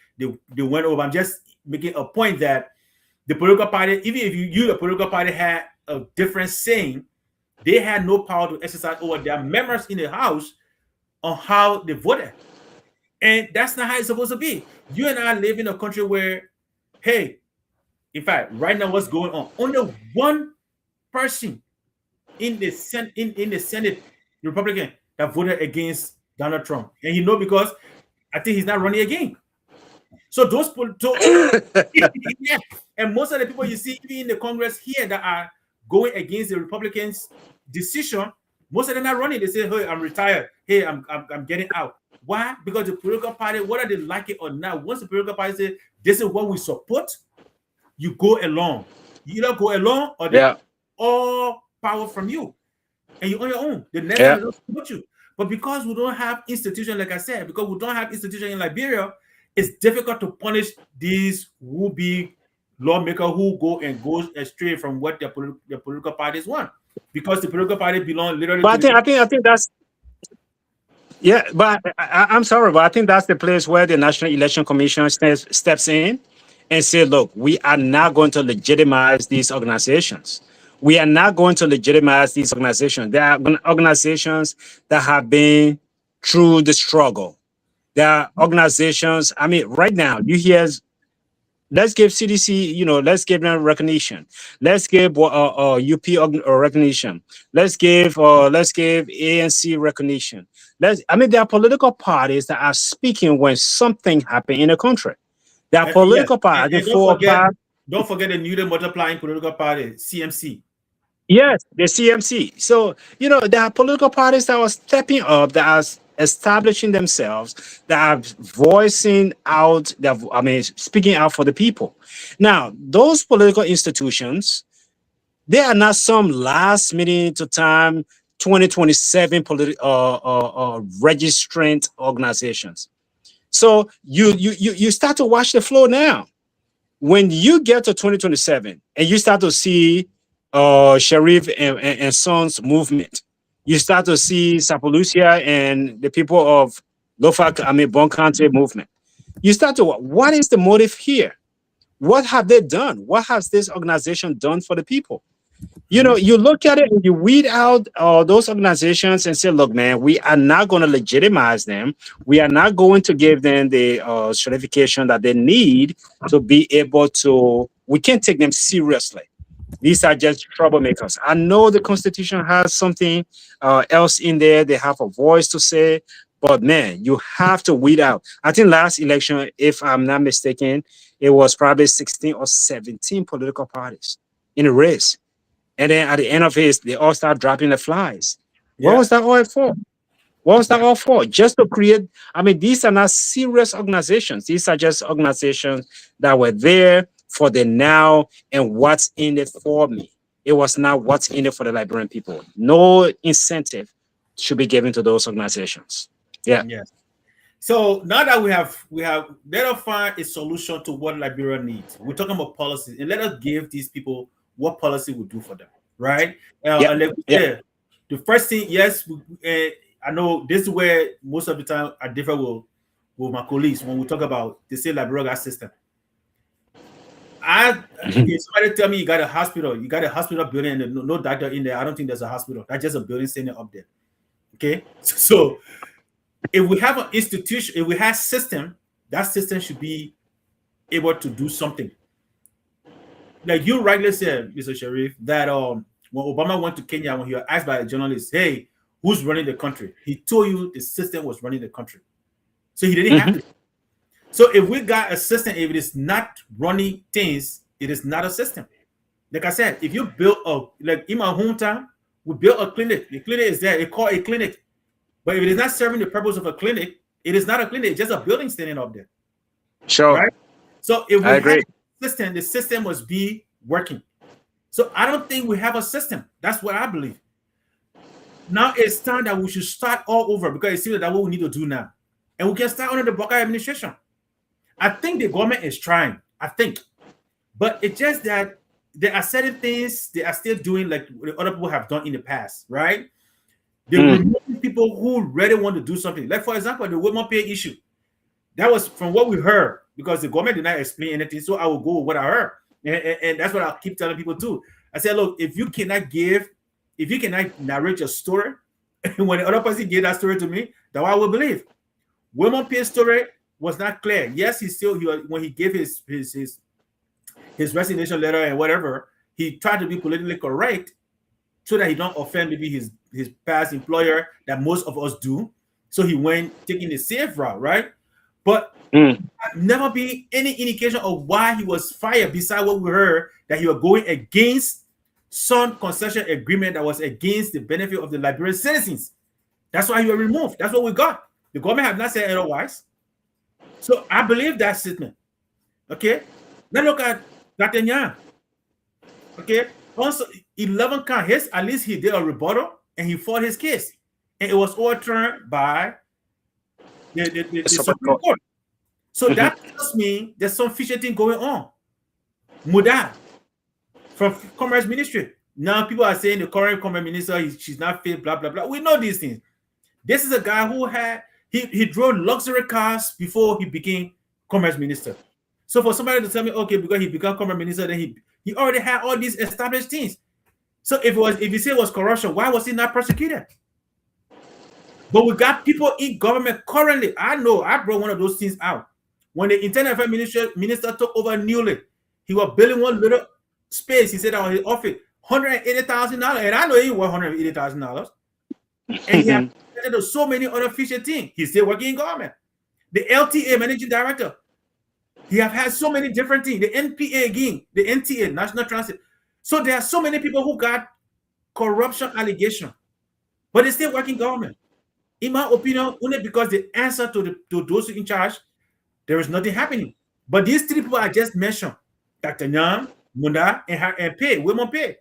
went over. I'm just making a point that the political party, even if the political party had a different saying, they had no power to exercise over their members in the House on how they voted. And that's not how it's supposed to be. You and I live in a country where, hey, in fact, right now, what's going on? Only one person in the Senate, Republican, that voted against Donald Trump, and because I think he's not running again. So yeah, and most of the people you see in the Congress here that are going against the Republicans' decision, most of them are running. They say, "Hey, I'm retired. Hey, I'm getting out." Why? Because the political party, whether they like it or not, once the political party says this is what we support, you go along. You either go along or they all power from you, and you're on your own. The next time they don't support you. But because we don't have institutions, like I said, because we don't have institutions in Liberia, it's difficult to punish these would-be lawmakers who go astray from what their political parties want, because the political party belong literally. But I think that's but I'm sorry, but I think that's the place where the National Election Commission steps in and say, look, we are not going to legitimize these organizations. We are not going to legitimize these organizations. There are organizations that have been through the struggle. There are organizations, I mean, right now, you hear, let's give CDC, let's give them recognition. Let's give UP recognition. Let's give ANC recognition. There are political parties that are speaking when something happened in a country. There are political parties. Don't forget the newly multiplying political party, CMC. Yes, the CMC. So, there are political parties that are stepping up, that are establishing themselves, that are voicing out, speaking out for the people. Now, those political institutions, they are not some last minute to time 2027 registrant organizations. So you start to watch the flow now. When you get to 2027 and you start to see Sharif and Sons movement, you start to see Sapalucia and the people of Bon Country movement. You start to, what is the motive here? What have they done? What has this organization done for the people? You look at it and you weed out those organizations and say, look, man, we are not going to legitimize them. We are not going to give them the certification that they need to be able to, we can't take them seriously. These are just troublemakers. I know the Constitution has something else in there. They have a voice to say, but man, you have to weed out. I think last election, if I'm not mistaken, it was probably 16 or 17 political parties in a race. And then at the end of it, they all start dropping the flies. What was that all for? What was that all for? Just to create, these are not serious organizations. These are just organizations that were there for the now and what's in it for me. It was not what's in it for the Liberian people. No incentive should be given to those organizations. Yeah. Yes. So now that we have let us find a solution to what Liberia needs. We're talking about policies, and let us give these people what policy will do for them, right? The first thing, yes, I know this is where most of the time I differ with my colleagues when we talk about the state Liberia system. If somebody tell me you got a hospital building and no doctor in there, I don't think there's a hospital. That's just a building sitting up there. Okay, so if we have an institution, if we have system, that system should be able to do something. Like you rightly said, Mr. Sharif, that when Obama went to Kenya, when he was asked by a journalist, hey, who's running the country? He told you the system was running the country. So he didn't have to. So if we got a system, if it is not running things, it is not a system. Like I said, if you build like in my hometown, we built a clinic. The clinic is there. It's called a clinic. But if it is not serving the purpose of a clinic, it is not a clinic. It's just a building standing up there. Sure. Right? So if we I agree. Have the system must be working. So I don't think we have a system. That's what I believe. Now it's time that we should start all over, because it seems that's what we need to do now. And we can start under the Baka administration. I think the government is trying. I think. But it's just that there are certain things they are still doing like the other people have done in the past, right? They're removing people who really want to do something. Like, for example, the women pay issue. That was from what we heard because the government did not explain anything. So I will go with what I heard. And that's what I keep telling people too. I said, look, if you cannot narrate your story, when the other person gave that story to me, that's what I will believe. Women pay story was not clear. Yes, when he gave his resignation letter and whatever, he tried to be politically correct so that he don't offend maybe his past employer that most of us do. So he went taking the safe route, right? But never be any indication of why he was fired besides what we heard that he was going against some concession agreement that was against the benefit of the Liberian citizens. That's why he was removed. That's what we got. The government have not said otherwise. So I believe that statement. Okay. Let's look at D'Artagnan. Okay. Also, 11 counts. At least he did a rebuttal and he fought his case. And it was overturned by the Supreme Court. So that tells me there's some fishy thing going on. Muda from Commerce Ministry. Now people are saying the current Commerce Minister, she's not fit, blah, blah, blah. We know these things. This is a guy who he drove luxury cars before he became Commerce Minister. So for somebody to tell me, okay, because he became Commerce Minister, then he already had all these established things. So if you say it was corruption, why was he not prosecuted? But we got people in government currently. I know I brought one of those things out. When the Internal Affairs Minister took over newly, he was building one little space. He said that was his office, $180,000. And I know he was $180,000. And he had so many other fishy things. He's still working in government. The LTA managing director, he have had so many different things. The NPA again, the NTA, National Transit. So there are so many people who got corruption allegation, but they still working government. In my opinion, only because the answer to those in charge, there is nothing happening. But these three people I just mentioned, Dr. Nyam, Munda, and Women Pay,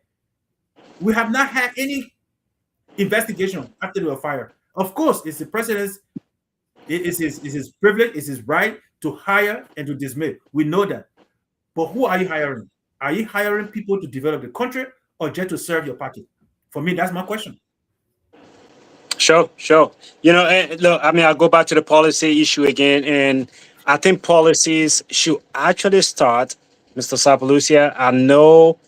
we have not had any investigation after they were fired. Of course, it's the president's, it's his privilege, it's his right to hire and to dismiss. We know that. But who are you hiring? Are you hiring people to develop the country or just to serve your party? For me, that's my question. Sure. You know, look, I mean, I'll go back to the policy issue again. And I think policies should actually start, Mr. Sapalucia. I know,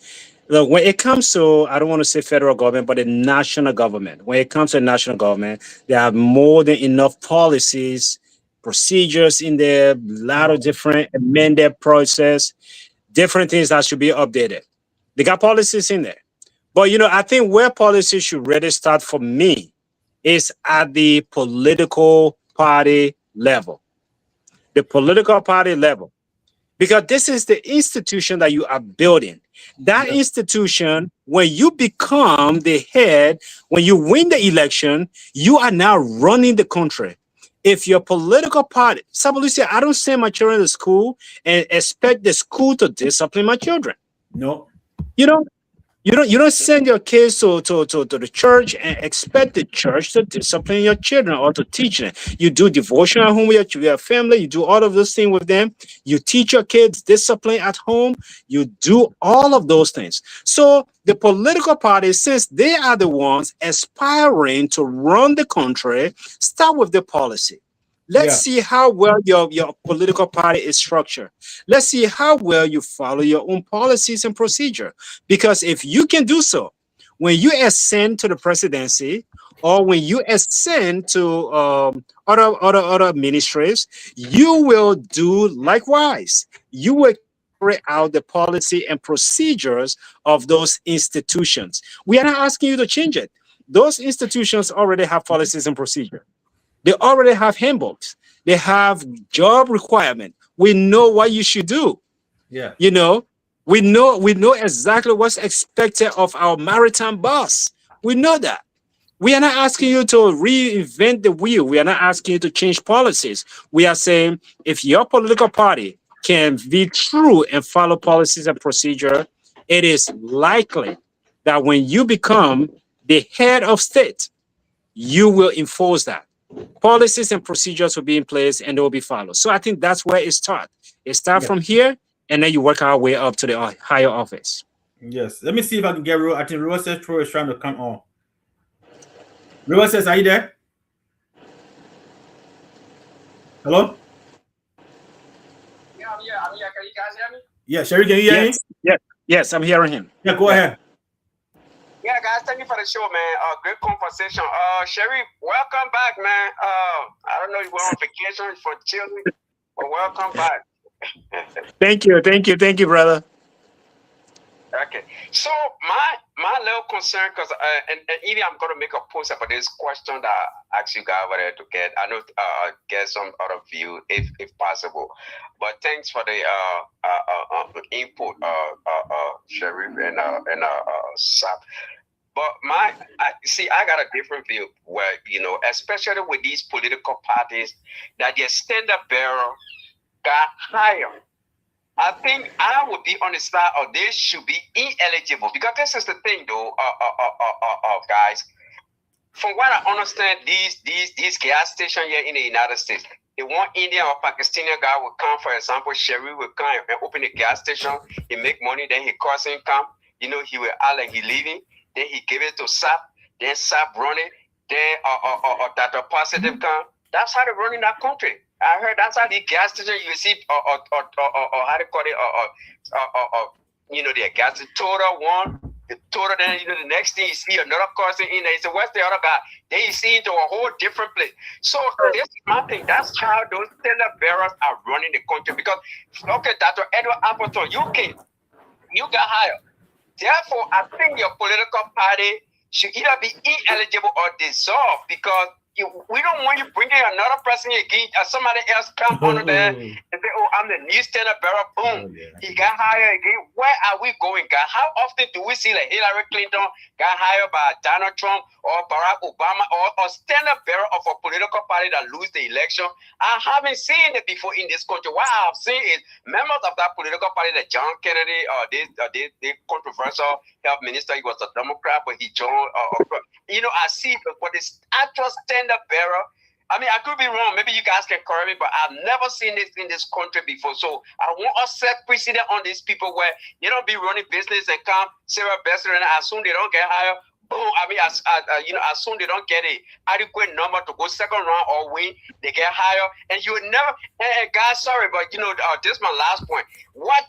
look, when it comes to, I don't want to say federal government, but the national government, when it comes to the national government, there are more than enough policies, procedures in there, a lot of different amended process, different things that should be updated. They got policies in there. But, you know, I think where policies should really start for me is at the political party level. The political party level. Because this is the institution that you are building. That institution, when you become the head, when you win the election, you are now running the country. If your political party, Sabalucia, I don't send my children to school and expect the school to discipline my children. No. You don't send your kids to the church and expect the church to discipline your children or to teach them. You do devotion at home with your family. You do all of those things with them. You teach your kids discipline at home. You do all of those things. So the political parties, since they are the ones aspiring to run the country, start with the policy. Let's see how well your political party is structured. Let's see how well you follow your own policies and procedure. Because if you can do so, when you ascend to the presidency or when you ascend to other ministries, you will do likewise. You will carry out the policy and procedures of those institutions. We are not asking you to change it. Those institutions already have policies and procedure. They already have handbooks. They have job requirement. We know what you should do. Yeah. You know, we know exactly what's expected of our maritime boss. We know that. We are not asking you to reinvent the wheel. We are not asking you to change policies. We are saying if your political party can be true and follow policies and procedure, it is likely that when you become the head of state, you will enforce that. Policies and procedures will be in place and they will be followed. So I think that's where it starts. It starts from here and then you work our way up to the higher office. Yes. Let me see if I can get Ro. I think Ro says Pro is trying to come on. Ro says, are you there? Hello? Yeah, I'm here. I'm here. Can you guys hear me? Yeah, Sherry, can you hear me? Yes, I'm hearing him. Yeah, go ahead. Yeah, guys, thank you for the show, man. Great conversation. Sherry, welcome back, man. I don't know if we're on vacation for children, but welcome back. Thank you, brother. Okay, so my little concern, because and even I'm gonna make a post about this question that I asked you guys over there to get. I know get some other view if possible, but thanks for the input, Sharif and Sap. But I got a different view where, especially with these political parties, that their standard bearer got higher. I think I would be on the side of this should be ineligible, because this is the thing, though, guys. From what I understand, these gas stations here in the United States, if one Indian or Pakistani guy would come, for example, Sherry would come and open a gas station, he make money, then he cost income, he will out like he leaving, then he give it to SAP, then SAP run it, then that a positive come. That's how they run in that country. I heard that's how the gas station you see, or how they call it, the gas total one, the total. Then the next thing you see another person in there. You say, what's the other guy? Then you see into a whole different place. So this is my thing. That's how those standard bearers are running the country. Because okay, Dr. Edward Appleton, you got hired. Therefore, I think your political party should either be ineligible or dissolved, because we don't want you bringing another person again, somebody else come under there and say, oh, I'm the new standard bearer, boom, he got hired again. Where are we going, guys? How often do we see like Hillary Clinton got hired by Donald Trump or Barack Obama, or standard bearer of a political party that lose the election? I haven't seen it before in this country. What I've seen is members of that political party, that John Kennedy, the controversial health minister, he was a Democrat, but he joined, I see, but this actual standard bearer, I mean, I could be wrong. Maybe you guys can correct me, but I've never seen this in this country before. So I want us to set precedent on these people where they don't be running business and come Sarah Besser and I assume they don't get hired. Boom. I mean, I assume they don't get a adequate number to go second round or win. They get higher, and you would never. And guys, sorry, but this is my last point. What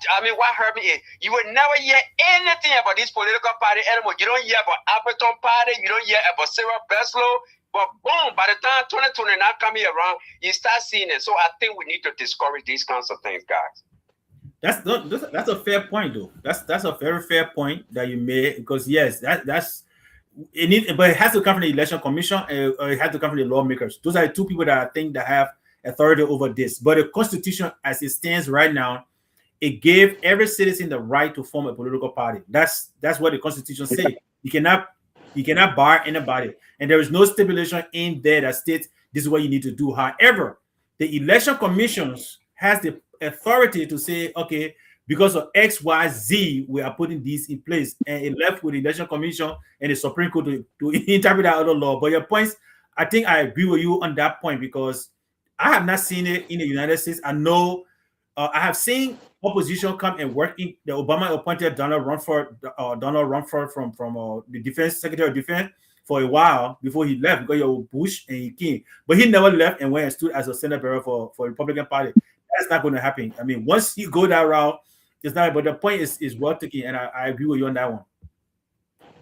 hurt me is you would never hear anything about this political party anymore. You don't hear about Appleton Party. You don't hear about Sarah Beslow. But boom, by the time 2029 coming around, you start seeing it. So I think we need to discourage these kinds of things, guys. That's a fair point, though. That's a very fair point that you made, because yes, that's. But it has to come from the election commission, or it has to come from the lawmakers. Those are the two people that I think that have authority over this. But the Constitution, as it stands right now, it gave every citizen the right to form a political party. That's what the Constitution says. You cannot bar anybody, and there is no stipulation in there that states this is what you need to do. However, the election commissions has the authority to say, okay, because of X, Y, Z, we are putting these in place, and it left with the election commission and the Supreme Court to interpret that other law. But your points, I think I agree with you on that point, because I have not seen it in the United States. I know I have seen opposition come and work in the Obama appointed Donald Rumsford from the Defense Secretary of Defense for a while before he left, because you Bush and he came, but he never left and went and stood as a Senate bearer for the Republican Party. That's not going to happen. I mean, once you go that route, it's not. But the point is well taken, and I agree with you on that one.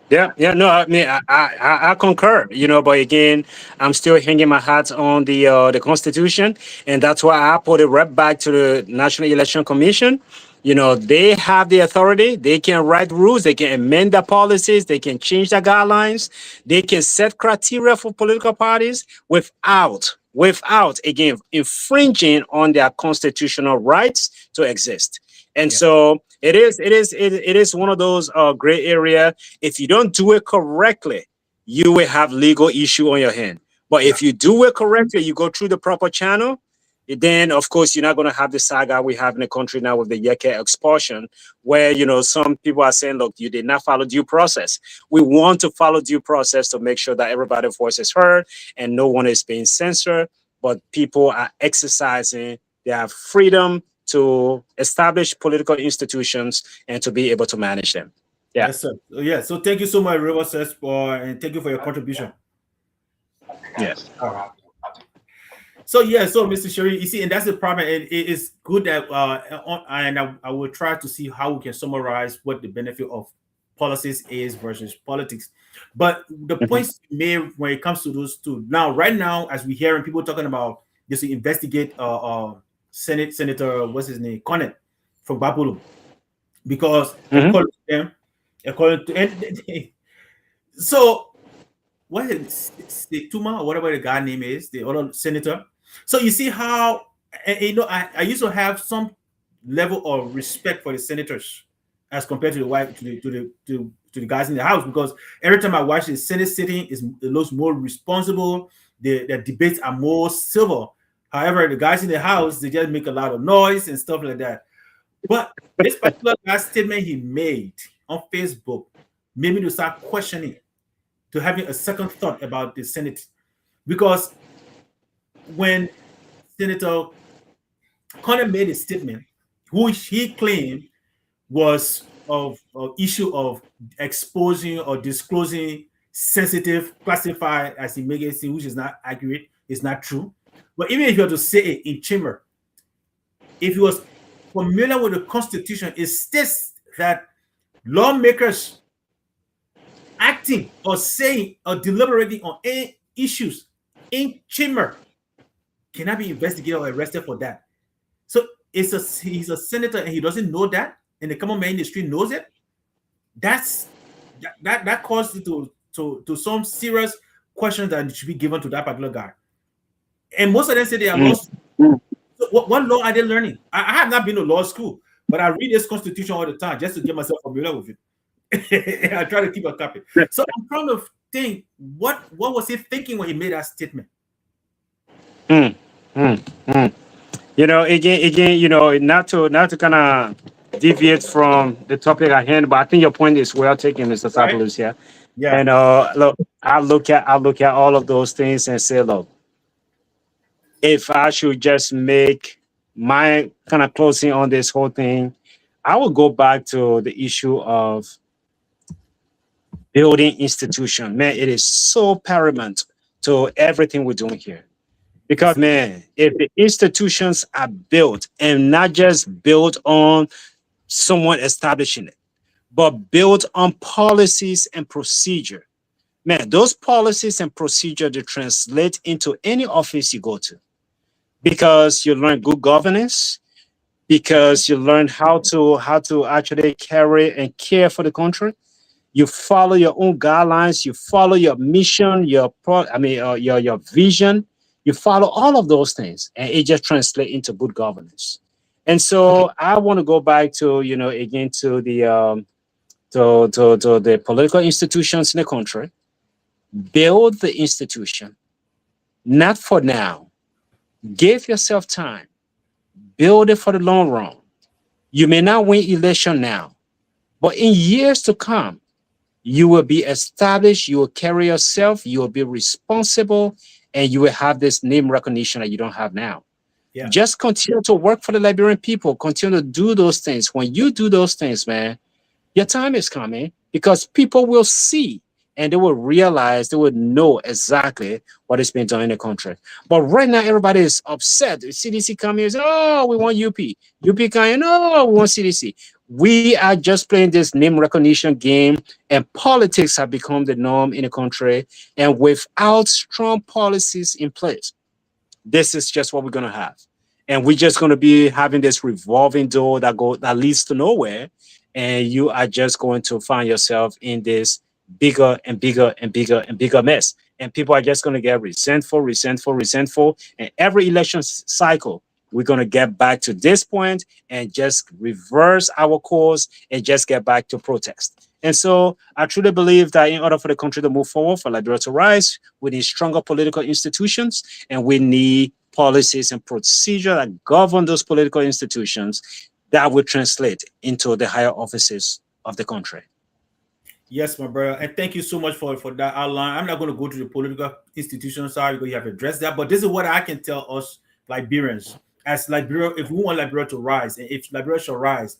Yeah, no, I mean, I concur, but again, I'm still hanging my hat on the Constitution, and that's why I put it right back to the National Election Commission. They have the authority. They can write rules. They can amend the policies. They can change the guidelines. They can set criteria for political parties without again infringing on their constitutional rights to exist. And so it is one of those gray area. If you don't do it correctly, you will have legal issue on your hand. But if you do it correctly, you go through the proper channel, then of course you're not going to have the saga we have in the country now with the Yeke expulsion, where some people are saying, look, you did not follow due process. We want to follow due process to make sure that everybody's voice is heard and no one is being censored, but people are exercising their freedom to establish political institutions and to be able to manage them. Yeah. Yes, sir. Yeah. So thank you so much, River Says, and thank you for your contribution. Yes. All right. So yeah, so Mr. Sherry, you see, and that's the problem. It is good that and I will try to see how we can summarize what the benefit of policies is versus politics. But the Mhm. points you made when it comes to those two now, right now, as we hearing people talking about this to investigate Senator what's his name, Connett from Babulu, because Mhm. according to and so what is Tuma or whatever the guy name is, the other senator. So you see how I used to have some level of respect for the senators as compared to the white to the guys in the house, because every time I watch the Senate sitting, it looks more responsible. The debates are more civil. However, the guys in the house, they just make a lot of noise and stuff like that. But this particular last statement he made on Facebook made me to start questioning, to having a second thought about the Senate, because when Senator Connor made a statement, which he claimed was of issue of exposing or disclosing sensitive, classified as he made it seem, which is not accurate, it's not true. But even if you were to say it in chamber, if he was familiar with the Constitution, it states that lawmakers acting or saying or deliberating on any issues in chamber cannot be investigated or arrested for that. So he's a senator and he doesn't know that, and the common man in the street knows it. That caused it to some serious questions that should be given to that particular guy. And most of them say they are Mm. lost. So what law are they learning? I have not been to law school, but I read this constitution all the time just to get myself familiar with it. I try to keep a copy. So I'm trying to think what was he thinking when he made that statement? Mm. Mm. Mm. Again, not to kind of deviate from the topic at hand, but I think your point is well taken, Mr. Right? Sapolus here. Yeah. And look, I look at all of those things and say, look, if I should just make my kind of closing on this whole thing, I will go back to the issue of building institution. Man, it is so paramount to everything we're doing here. Because, Yes. man, if the institutions are built and not just built on someone establishing it, but built on policies and procedure, man, those policies and procedure they translate into any office you go to, because you learn good governance, because you learn how to actually carry and care for the country. You follow your own guidelines, you follow your mission, your vision, you follow all of those things, and it just translates into good governance. And so I want to go back to, again, to the to the political institutions in the country. Build the institution, not for now. Give yourself time. Build it for the long run. You may not win election now, but in years to come, you will be established, you will carry yourself, you will be responsible, and you will have this name recognition that you don't have now. Yeah. Just continue to work for the Liberian people, continue to do those things. When you do those things, man, your time is coming, because people will see and they will realize, they will know exactly what is being done in the country. But right now, everybody is upset. The CDC coming and say, oh, we want UP. UP coming, no, we want CDC. We are just playing this name recognition game, and politics have become the norm in the country. And without strong policies in place, this is just what we're going to have. And we're just going to be having this revolving door that leads to nowhere. And you are just going to find yourself in this bigger and bigger and bigger and bigger mess. And people are just going to get resentful. And every election cycle, we're going to get back to this point and just reverse our course and just get back to protest. And so I truly believe that in order for the country to move forward, for Liberia to rise, we need stronger political institutions, and we need policies and procedure that govern those political institutions that will translate into the higher offices of the country. Yes, my brother, and thank you so much for that outline. I'm not going to go to the political institution side because you have addressed that, but this is what I can tell us Liberians. As Liberia, if we want Liberia to rise, and if Liberia should rise,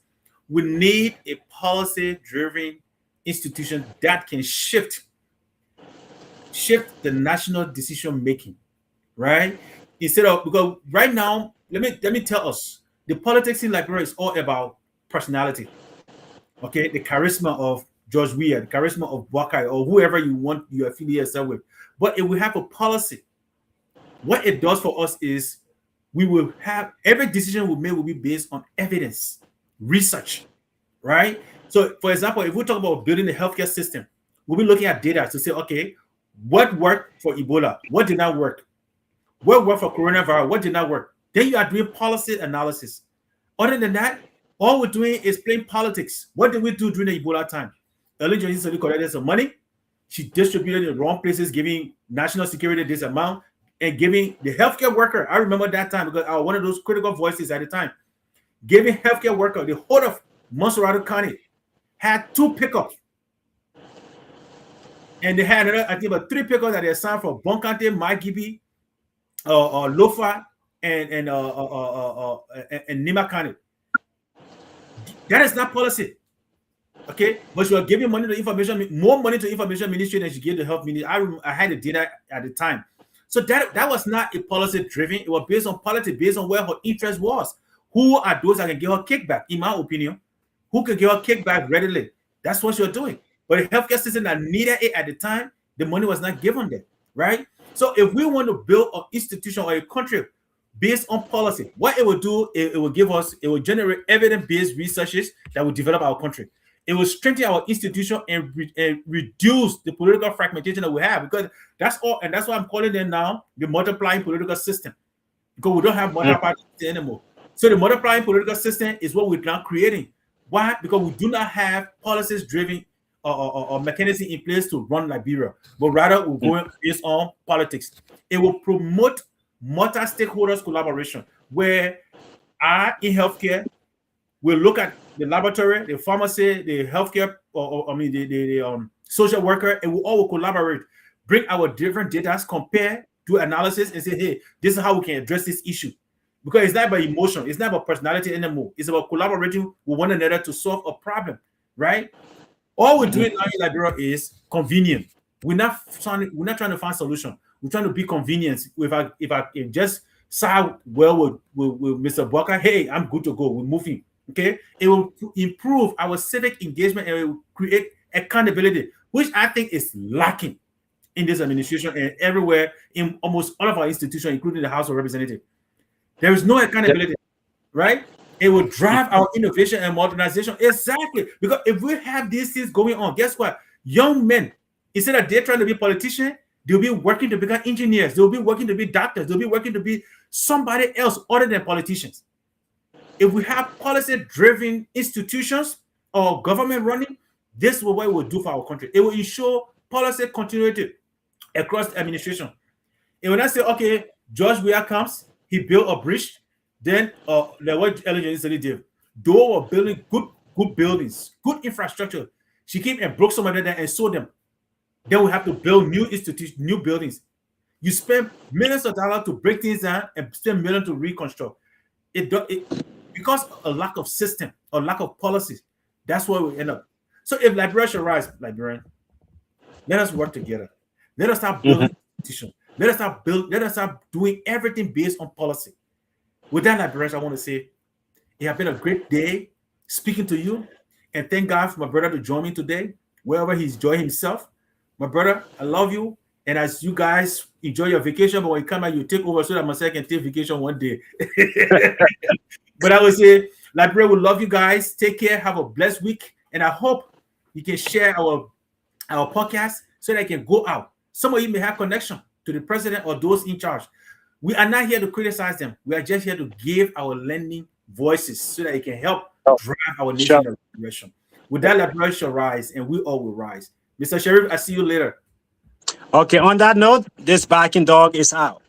we need a policy-driven institution that can shift the national decision making, right? Instead of, because right now, let me tell us, the politics in Liberia is all about personality. Okay, the charisma of George Weah, the charisma of Wakai, or whoever you want you affiliate yourself with. But if we have a policy, what it does for us is we will have every decision we make will be based on evidence, research, right? So, for example, if we talk about building the healthcare system, we'll be looking at data to say, okay, what worked for Ebola? What did not work? What worked for coronavirus? What did not work? Then you are doing policy analysis. Other than that, all we're doing is playing politics. What did we do during the Ebola time? Ellen Johnson collected some money. She distributed in the wrong places, giving national security this amount and giving the healthcare worker. I remember that time because I was one of those critical voices at the time. Giving healthcare worker, the whole of Monserrado County had 2 pickups. And they had another, I think about 3 pickups that they assigned for Bonkante, Maigibi, Lofa, and Nima County. That is not policy. Okay, but you are giving money to information, more money to information ministry than you give the health ministry. I had the data at the time. So that was not a policy driven. It was based on politics, based on where her interest was. Who are those that can give her kickback? In my opinion, who can give her kickback readily? That's what you're doing. But the healthcare system that needed it at the time, the money was not given there, right? So if we want to build an institution or a country based on policy, what it will do, it will give us, it will generate evidence-based researches that will develop our country. It will strengthen our institution and reduce the political fragmentation that we have, because that's all, and that's why I'm calling them now the multiplying political system, because we don't have multiplying anymore. So the multiplying political system is what we're now creating. Why? Because we do not have policies driven or mechanism in place to run Liberia, but rather we're going based on politics. It will promote multi-stakeholders collaboration, where I in healthcare will look at the laboratory, the pharmacy, the healthcare, the social worker, and we all will collaborate, bring our different data, compare, do analysis, and say, hey, this is how we can address this issue. Because it's not about emotion, it's not about personality anymore. It's about collaborating with one another to solve a problem, right? All we're doing now in Liberia is convenient. We're not trying to find solution. We're trying to be convenient. If I can just side well with Mr. Walker, hey, I'm good to go. We're moving. Okay, it will improve our civic engagement and it will create accountability, which I think is lacking in this administration and everywhere in almost all of our institutions, including the House of Representatives. There is no accountability, right? It will drive our innovation and modernization. Exactly. Because if we have these things going on, guess what? Young men, instead of they're trying to be politicians, they'll be working to become engineers. They'll be working to be doctors. They'll be working to be somebody else other than politicians. If we have policy-driven institutions or government running, this is what it will do for our country. It will ensure policy continuity across the administration. And when I say, okay, George Weah comes, he built a bridge, then what Ellen Johnson did, they were building good buildings, good infrastructure. She came and broke some of them and sold them. Then we have to build new institutions, new buildings. You spend millions of dollars to break things down and spend millions to reconstruct. Because of a lack of system or lack of policies, that's where we end up. So if Liberia should rise, Liberian, let us work together. Let us start building institutions. Let us start doing everything based on policy. With that, Liberia, I want to say it has been a great day speaking to you, and thank God for my brother to join me today, wherever he's enjoying himself. My brother, I love you. And as you guys enjoy your vacation, but when you come out, you take over so that myself can take vacation one day. But I would say, Liberia, we love you guys. Take care. Have a blessed week. And I hope you can share our podcast so that it can go out. Some of you may have connection to the president or those in charge. We are not here to criticize them. We are just here to give our lending voices so that it can help drive our nation in the right direction. With that, Liberia shall rise, and we all will rise. Mr. Sheriff, I see you later. Okay, on that note, this backing dog is out.